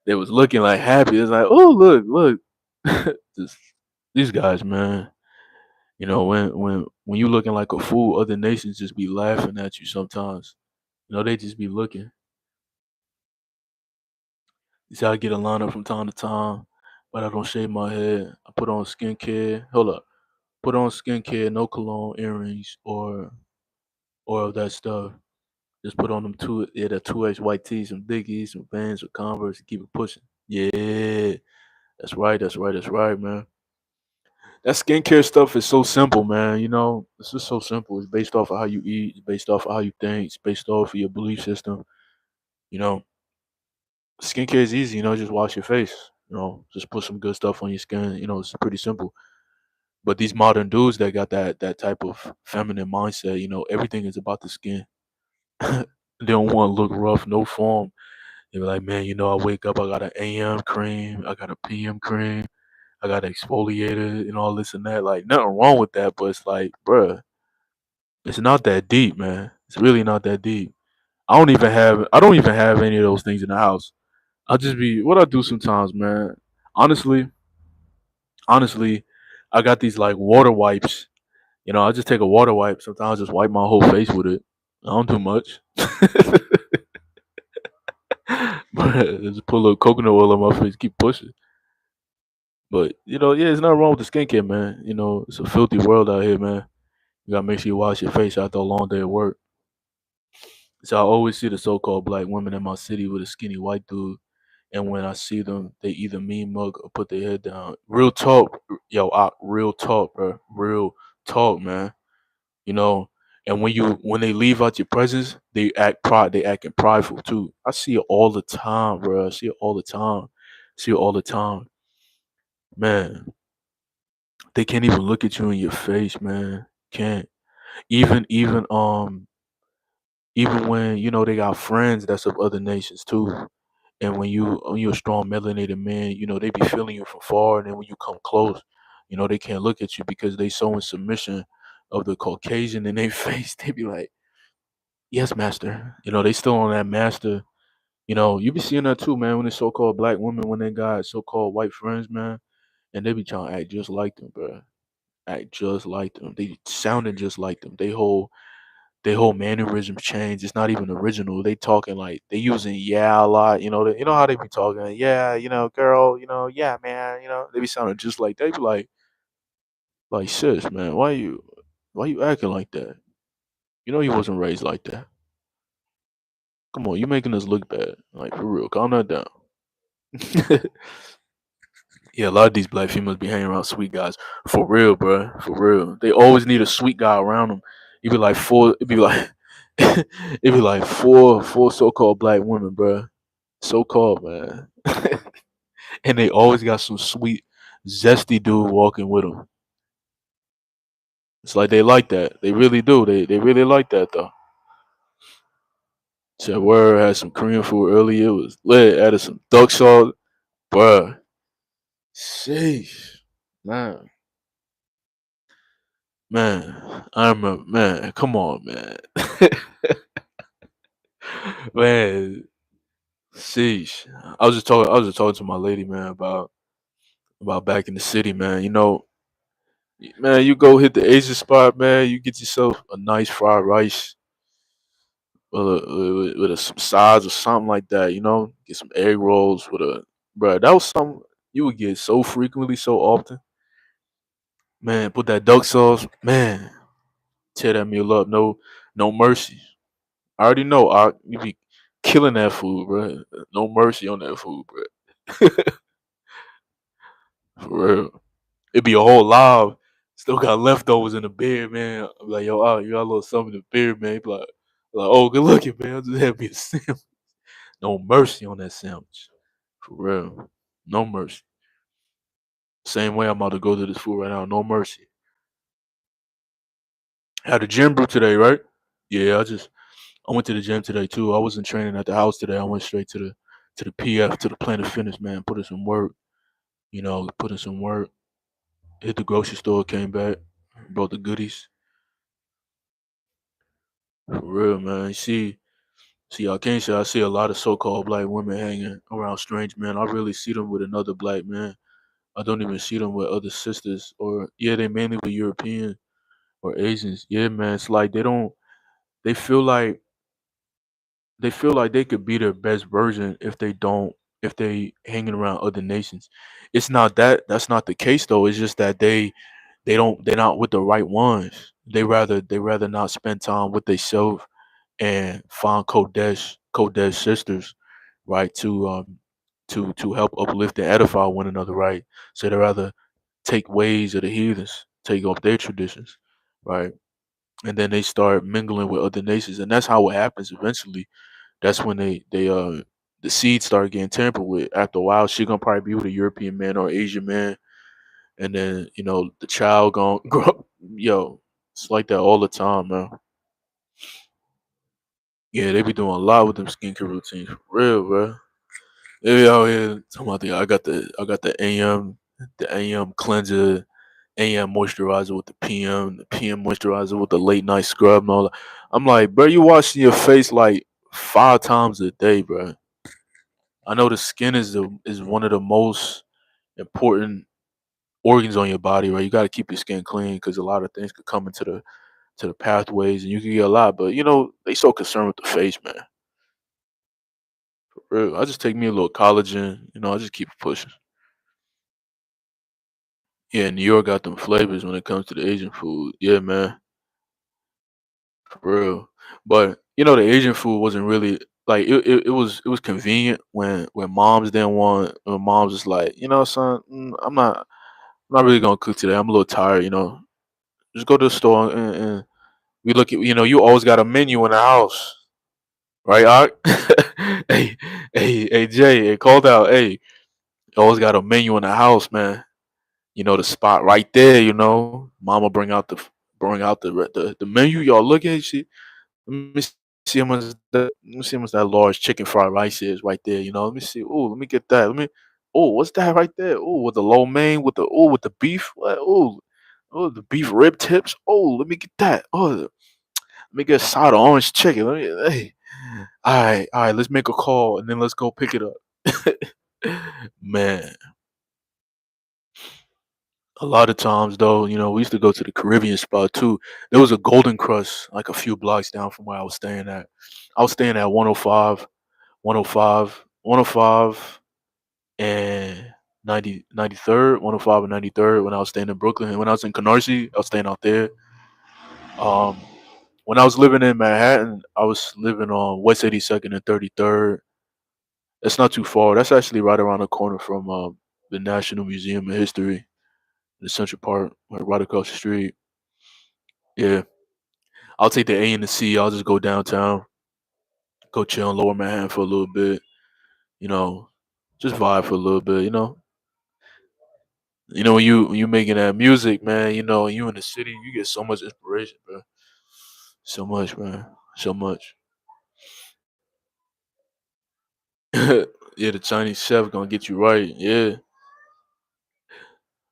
They was looking like happy. It's like, oh look. Just, these guys, man. When you looking like a fool, other nations just be laughing at you sometimes. They just be looking. You see, I get a line up from time to time, but I don't shave my head. I put on skincare. Hold up. Put on skincare, no cologne, earrings, or of that stuff. Just put on them the 2X white tees, some Dickies, some Vans, some Converse, and keep it pushing. Yeah, that's right, that's right, that's right, man. That skincare stuff is so simple, man. It's just so simple. It's based off of how you eat. It's based off of how you think. It's based off of your belief system. You know, skincare is easy. Just wash your face. Just put some good stuff on your skin. It's pretty simple. But these modern dudes that got that type of feminine mindset, everything is about the skin. They don't want to look rough, no form. They be like, man, I wake up, I got an AM cream, I got a PM cream, I got exfoliator, and all this and that. Like, nothing wrong with that, but it's like, bruh, it's not that deep, man. It's really not that deep. I don't even have any of those things in the house. I'll just be what I do sometimes, man. Honestly, honestly, I got these like water wipes. I just take a water wipe. Sometimes I just wipe my whole face with it. I don't do much. But just put a little coconut oil on my face, keep pushing. But yeah, there's nothing wrong with the skincare, man. It's a filthy world out here, man. You gotta make sure you wash your face after a long day of work. So I always see the so-called black women in my city with a skinny white dude, and when I see them, they either mean mug or put their head down. Real talk, yo, real talk, bro. Real talk, man. You know, and when they leave out your presence, they acting prideful too. I see it all the time, bro. I see it all the time. See it all the time, man. They can't even look at you in your face, man. Can't even even when they got friends that's of other nations too. And when you're a strong melanated man, they be feeling you from far, and then when you come close, they can't look at you because they so in submission of the Caucasian in their face. They be like, "Yes, master." They still on that master. You be seeing that too, man. When it's so-called black women, when they got so-called white friends, man, and they be trying to act just like them, bro. Act just like them. They sounding just like them. They whole mannerisms change. It's not even original. They talking like they using yeah a lot. You know how they be talking. Yeah, girl. Yeah, man. They be sounding just like they be like sis, man. Why you acting like that? You wasn't raised like that. Come on, you making us look bad. Like for real, calm that down. Yeah, a lot of these black females be hanging around sweet guys. For real, bro. For real. They always need a sweet guy around them. It'd be like four. It'd be like, it'd be like four so-called black women, bro. So-called, man. And they always got some sweet, zesty dude walking with them. It's like they like that. They really do. They really like that though. Said word had some Korean food earlier. It was lit. Added some duck sauce, bruh. Sheesh, man. Man, I remember, man. Come on, man, man. Sheesh. I was just talking to my lady, man, about back in the city, man. Man, you go hit the Asian spot, man. You get yourself a nice fried rice with some sides or something like that. Get some egg rolls with a, bro. That was something you would get so frequently, so often. Man, put that duck sauce, man. Tear that meal up. No, no mercy. I already know. You be killing that food, bro. No mercy on that food, bro. For real. It'd be a whole live. Still got leftovers in the beer, man. I'm like, yo, you got a little something in the beer, man. He be like, oh, good looking, man. I just had me a sandwich. No mercy on that sandwich. For real. No mercy. Same way I'm about to go to this food right now. No mercy. Had a gym brew today, right? Yeah, I went to the gym today too. I wasn't training at the house today. I went straight to the PF, to the Planet Fitness, man. Put in some work. Put in some work. Hit the grocery store, came back, brought the goodies. For real, man. See, I can't say I see a lot of so-called black women hanging around strange men. I really see them with another black man. I don't even see them with other sisters, or yeah, they mainly with European or Asians. Yeah, man. It's like they don't. They feel like they could be their best version if they don't, if they hanging around other nations. It's not that that's not the case though. It's just that they're not with the right ones. They rather not spend time with themselves and find Kodesh sisters, right, to help uplift and edify one another, right. So they rather take ways of the heathens, take off their traditions, right, and then they start mingling with other nations, and that's how it happens eventually. That's when the seeds start getting tampered with. After a while, she gonna probably be with a European man or Asian man, and then the child gonna grow up. Yo, it's like that all the time, man. Yeah, they be doing a lot with them skincare routines, for real, bro. They be out here talking about I got the AM cleanser, AM moisturizer with the PM moisturizer with the late night scrub and all that. I'm like, bro, you washing your face like 5 times a day, bro. I know the skin is one of the most important organs on your body, right? You got to keep your skin clean because a lot of things could come into the pathways, and you can get a lot. But they so concerned with the face, man. For real. I just take me a little collagen. I just keep it pushing. Yeah, New York got them flavors when it comes to the Asian food. Yeah, man, for real. But the Asian food wasn't really like it was convenient when moms didn't want. When moms was like, son, I'm not really gonna cook today. I'm a little tired. Just go to the store and we look at. You always got a menu in the house, right? Hey, hey, Jay, it called out. Hey, you always got a menu in the house, man. The spot right there. Mama bring out the menu. Y'all look at it. Let me see how much that large chicken fried rice is right there. Let me see. Oh, let me get that. Let me. Oh, what's that right there? Oh, with the lo mein, with the beef. What? Oh, the beef rib tips. Oh, let me get that. Oh, let me get a side of orange chicken. Hey, all right. Let's make a call and then let's go pick it up. Man, a lot of times though, we used to go to the Caribbean spot too. There was a Golden Crust like a few blocks down from where I was staying at. I was staying at 105, 105, 105, and 105 and 93rd when I was staying in Brooklyn. And when I was in Canarsie, I was staying out there. Um, when I was living in Manhattan, I was living on West 82nd and 33rd. That's not too far. That's actually right around the corner from the National Museum of History, the Central Park, like right across the street. Yeah, I'll take the A and the C. I'll just go downtown, go chill in Lower Manhattan for a little bit. You know, just vibe for a little bit. When you making that music, man. You in the city, you get so much inspiration, bro. So much, man. So much. Yeah, the Chinese chef gonna get you right. Yeah,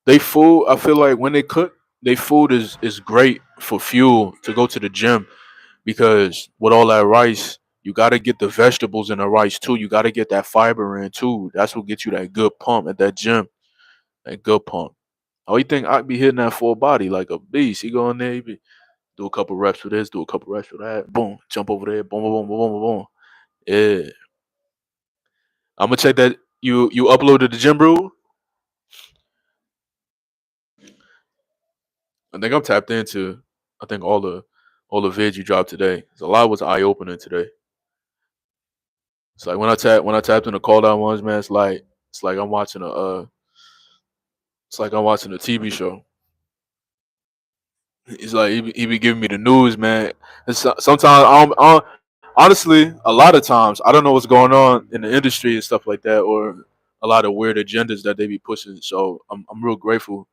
they food. I feel like when they cook, they food is great for fuel to go to the gym because with all that rice, you got to get the vegetables in the rice too. You got to get that fiber in too. That's what gets you that good pump at that gym. That good pump. Oh, you think I'd be hitting that full body like a beast? He go in there, he be, do a couple reps for this, do a couple reps for that. Boom, jump over there. Boom, boom, boom, boom, boom, boom. Yeah, I'm gonna check that. You uploaded the gym rule. I think I'm tapped into. I think all the vids you dropped today. 'Cause a lot was eye opening today. It's like when I tapped in the call down ones, man. It's like I'm watching a TV show. It's like he be giving me the news, man. Sometimes honestly, a lot of times I don't know what's going on in the industry and stuff like that, or a lot of weird agendas that they be pushing. So I'm real grateful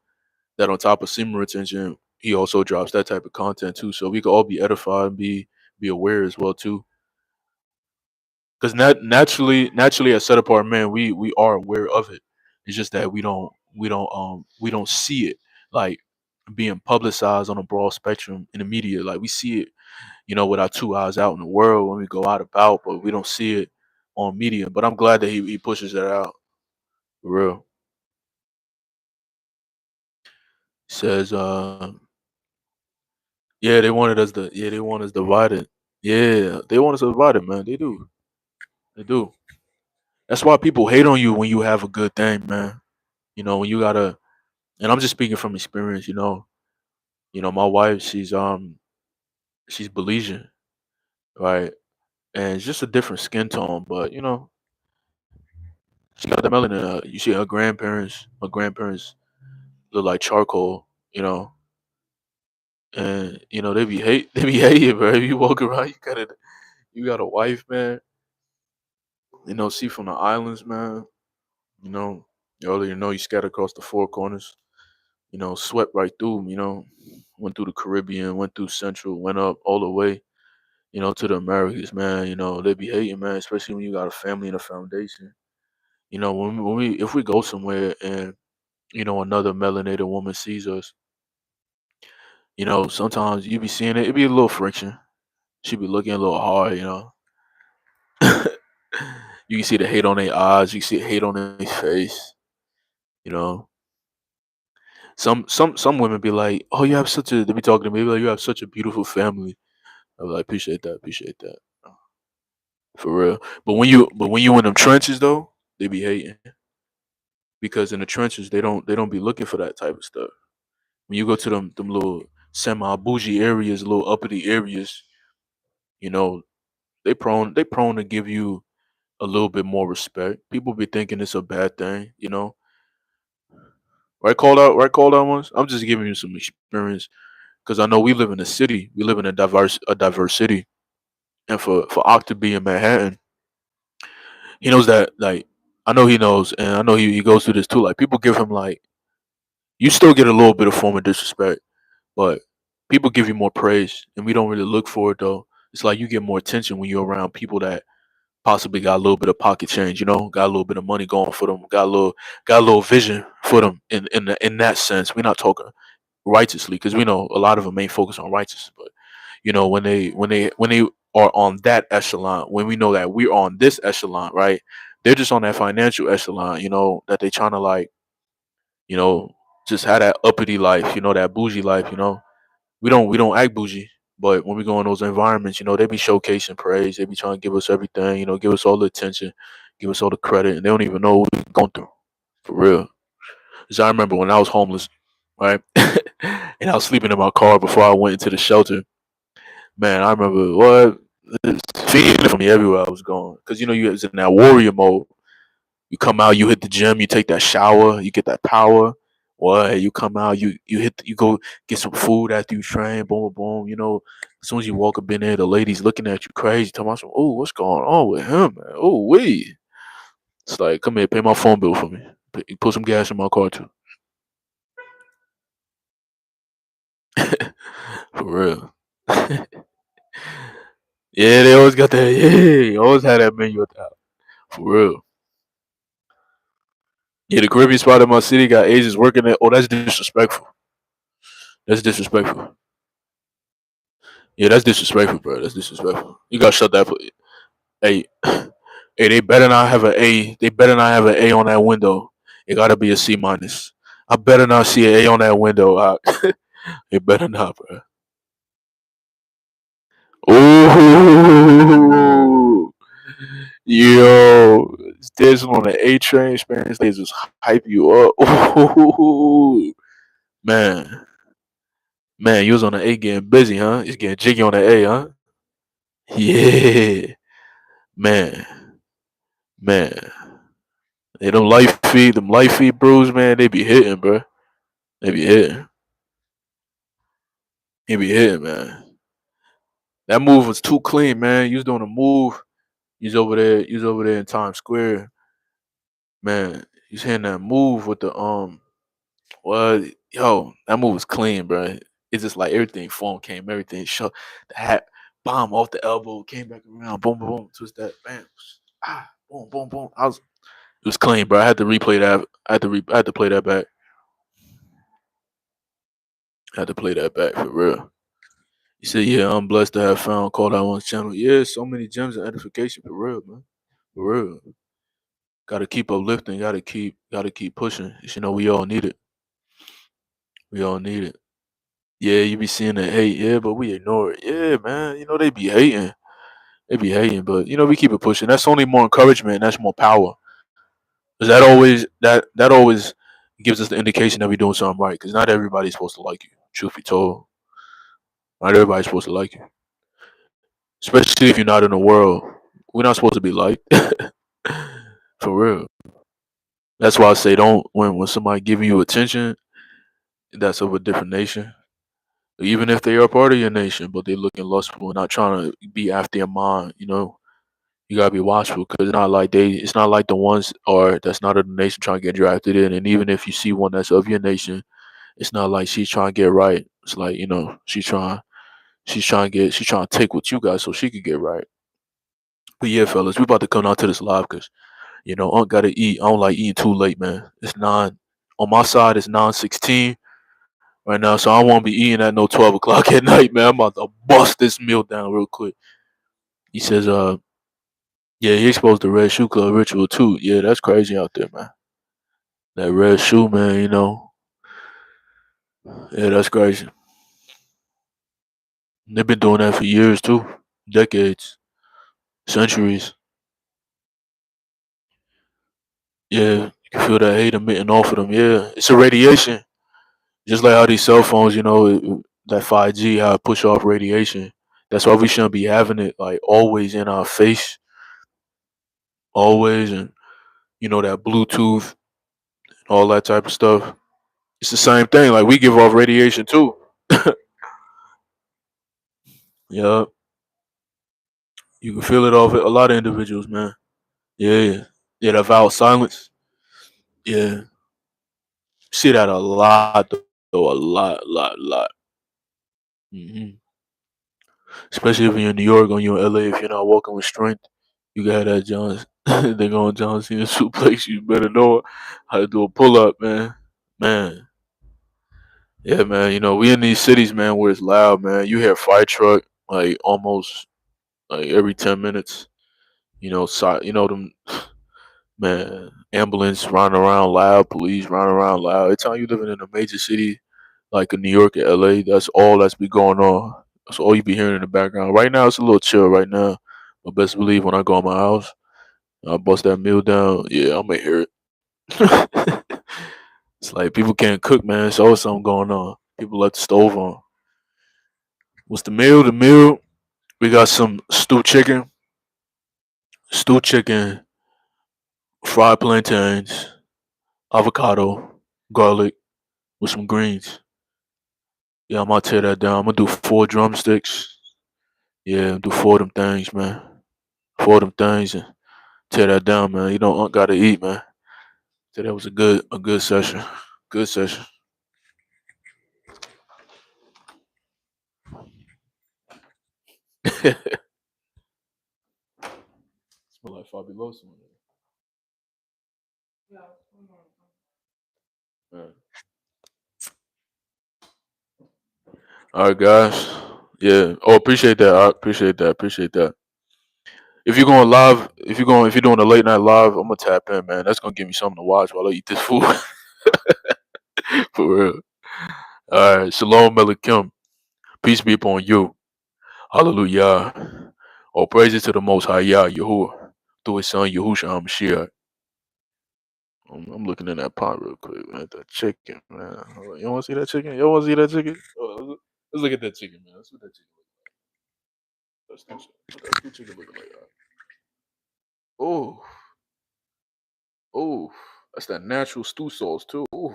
that on top of semen retention, he also drops that type of content too, so we could all be edified and be aware as well too. Because naturally, as set apart men, we are aware of it. It's just that we don't see it like being publicized on a broad spectrum in the media. Like we see it, with our 2 eyes out in the world when we go out about, but we don't see it on media. But I'm glad that he pushes that out for real. Says, yeah, they want us divided. Yeah, they want us divided, man. They do. They do. That's why people hate on you when you have a good thing, man. When you gotta, and I'm just speaking from experience. My wife, she's Belizean, right? And it's just a different skin tone, but she got the melanin. You see her grandparents look like charcoal, and they be hating, bro. If you walk around, you got a wife, man. See from the islands, man. You know, earlier, you scattered across the four corners. Swept right through 'em, went through the Caribbean, went through Central, went up all the way, to the Americas, man. They be hating, man, especially when you got a family and a foundation. If we go somewhere and another melanated woman sees us, sometimes you be seeing it be a little friction. She be looking a little hard. You can see the hate on their eyes, you can see the hate on their face, you know. Some women be like, "Oh, you have such a," they be talking to me, like, "You have such a beautiful family." I was like, appreciate that, for real. But when you in them trenches though, they be hating because in the trenches they don't be looking for that type of stuff. When you go to them little semi bougie areas, little uppity areas, you know, they prone to give you a little bit more respect. People be thinking it's a bad thing. Right, called out ones. I'm just giving you some experience because I know we live in a city. We live in a diverse city, and for Ock to be in Manhattan, he knows that. Like, I know he knows, and I know he goes through this too. Like, people give him, like, you still get a little bit of form of disrespect, but people give you more praise, and we don't really look for it though. It's like you get more attention when you're around people that possibly got a little bit of pocket change, got a little bit of money going for them, got a little vision for them in that sense. We're not talking righteously because we know a lot of them ain't focused on righteousness, but when they are on that echelon, when we know that we're on this echelon, right? They're just on that financial echelon, that they trying to, like, you know, just have that uppity life, that bougie life. We don't act bougie, but when we go in those environments, they be showcasing praise. They be trying to give us everything, give us all the attention, give us all the credit, and they don't even know what we're going through, for real. Cause I remember when I was homeless, right, and I was sleeping in my car before I went into the shelter. Man, I remember what feeding for me everywhere I was going. Cause you was in that warrior mode. You come out, you hit the gym, you take that shower, you get that power. What, you come out, you go get some food after you train, boom, boom, boom. As soon as you walk up in there, the ladies looking at you crazy, talking about, "Oh, what's going on with him, man? Oh, wait." It's like, come here, pay my phone bill for me. Put some gas in my car too. For real. Yeah, they always got that. Yeah, you always had that menu at the house. For real. Yeah, the Caribbean spot in my city got Asians working there. Oh, that's disrespectful. That's disrespectful. Yeah, that's disrespectful, bro. That's disrespectful. You gotta shut that. Hey, hey, they better not have an A. They better not have an A on that window. It gotta be a C minus. I better not see an A on that window. It better not, bro. Ooh, yo, this on the A train experience. They just hype you up. Ooh, man, man, you was on the A getting busy, huh? It's getting jiggy on the A, huh? Yeah, man, man. Hey, them life feed brews, man. They be hitting, bro. They be hitting. He be hitting, man. That move was too clean, man. You was doing a move. You was over there. You was over there in Times Square, man. He's hitting that move with the Well, yo, that move was clean, bro. It's just like everything form came, everything shut. The hat, bomb off the elbow, came back around, boom, boom, boom, twist that, bam, boom, boom, boom. It was clean, bro. I had to replay that. I had to play that back. I had to play that back for real. He said, "Yeah, I'm blessed to have found called out on his channel. Yeah, so many gems of edification for real, man. For real. Got to keep uplifting. Got to keep pushing. We all need it. We all need it. Yeah, you be seeing the hate. Yeah, but we ignore it. Yeah, man. They be hating. They be hating, but we keep it pushing. That's only more encouragement. And that's more power. Cause that always gives us the indication that we're doing something right. Cause not everybody's supposed to like you. Truth be told, not everybody's supposed to like you. Especially if you're not in the world. We're not supposed to be liked. For real. That's why I say don't when somebody giving you attention that's of a different nation. Even if they are part of your nation, but they looking lustful and not trying to be after your mind. You gotta be watchful because it's not like the ones or that's not of the nation trying to get drafted in. And even if you see one that's of your nation, it's not like she's trying to get right. It's like she's trying to take what you got so she could get right. But yeah, fellas, we about to come out to this live because Unc gotta eat. I don't like eating too late, man. It's 9 on my side. It's 9:16 right now, so I won't be eating at no 12 o'clock at night, man. I'm about to bust this meal down real quick. He says, yeah, he exposed the Red Shoe Club ritual too. Yeah, that's crazy out there, man. That red shoe, man. Yeah, that's crazy. They've been doing that for years too, decades, centuries. Yeah, you can feel that hate emitting off of them. Yeah, it's a radiation, just like how these cell phones, that 5G, how it push off radiation. That's why we shouldn't be having it like always in our face, always, and that Bluetooth, all that type of stuff. It's the same thing. Like we give off radiation too. Yeah, you can feel it off a lot of individuals, man. Yeah, yeah, that vowel silence. Yeah, see that a lot though, a lot. Hmm. Especially if you're in New York or you're in LA, if you're not walking with strength, you got that John. They going John Cena suplex. You better know how to do a pull up, man. Man, yeah, man. We in these cities, man, where it's loud, man. You hear a fire truck like almost like every 10 minutes. Them man, ambulance running around loud, police running around loud. Every time you living in a major city like in New York or LA, that's all that's be going on. That's all you be hearing in the background. Right now, it's a little chill right now. But best believe when I go in my house, I bust that meal down. Yeah, I'm gonna hear it. It's like people can't cook, man. It's always something going on. People left the stove on. What's the meal? The meal, we got some stewed chicken, fried plantains, avocado, garlic with some greens. Yeah, I'm gonna tear that down. I'm gonna do 4 drumsticks. Yeah, do 4 of them things, man. 4 of them things and tear that down, man. Unc gotta eat, man. So that was a good session. Good session. Smell like fabuloso. Man. All right, guys. Yeah. Oh, appreciate that. I appreciate that. Appreciate that. If you're doing a late night live, I'm gonna tap in, man. That's gonna give me something to watch while I eat this food. For real. All right. Shalom, Melikim. Peace be upon you. Hallelujah. All praises to the Most High Yah, Yahuwah, through His Son Yahushua HaMashiach. I'm looking in that pot real quick, man. That chicken, man. Hold on. You want to see that chicken? You want to see that chicken? Let's look at that chicken, man. Let's see what that chicken looks like. That's the chicken looking like. Oh, oh, that's that natural stew sauce too. Oh,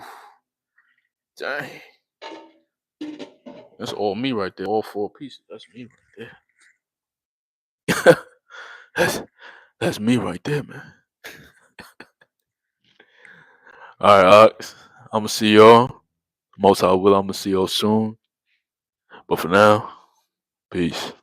dang, that's all me right there. All 4 pieces. That's me right there. that's that's me right there, man. All right, I'm gonna see y'all. Most I will. I'm gonna see y'all soon. But for now, peace.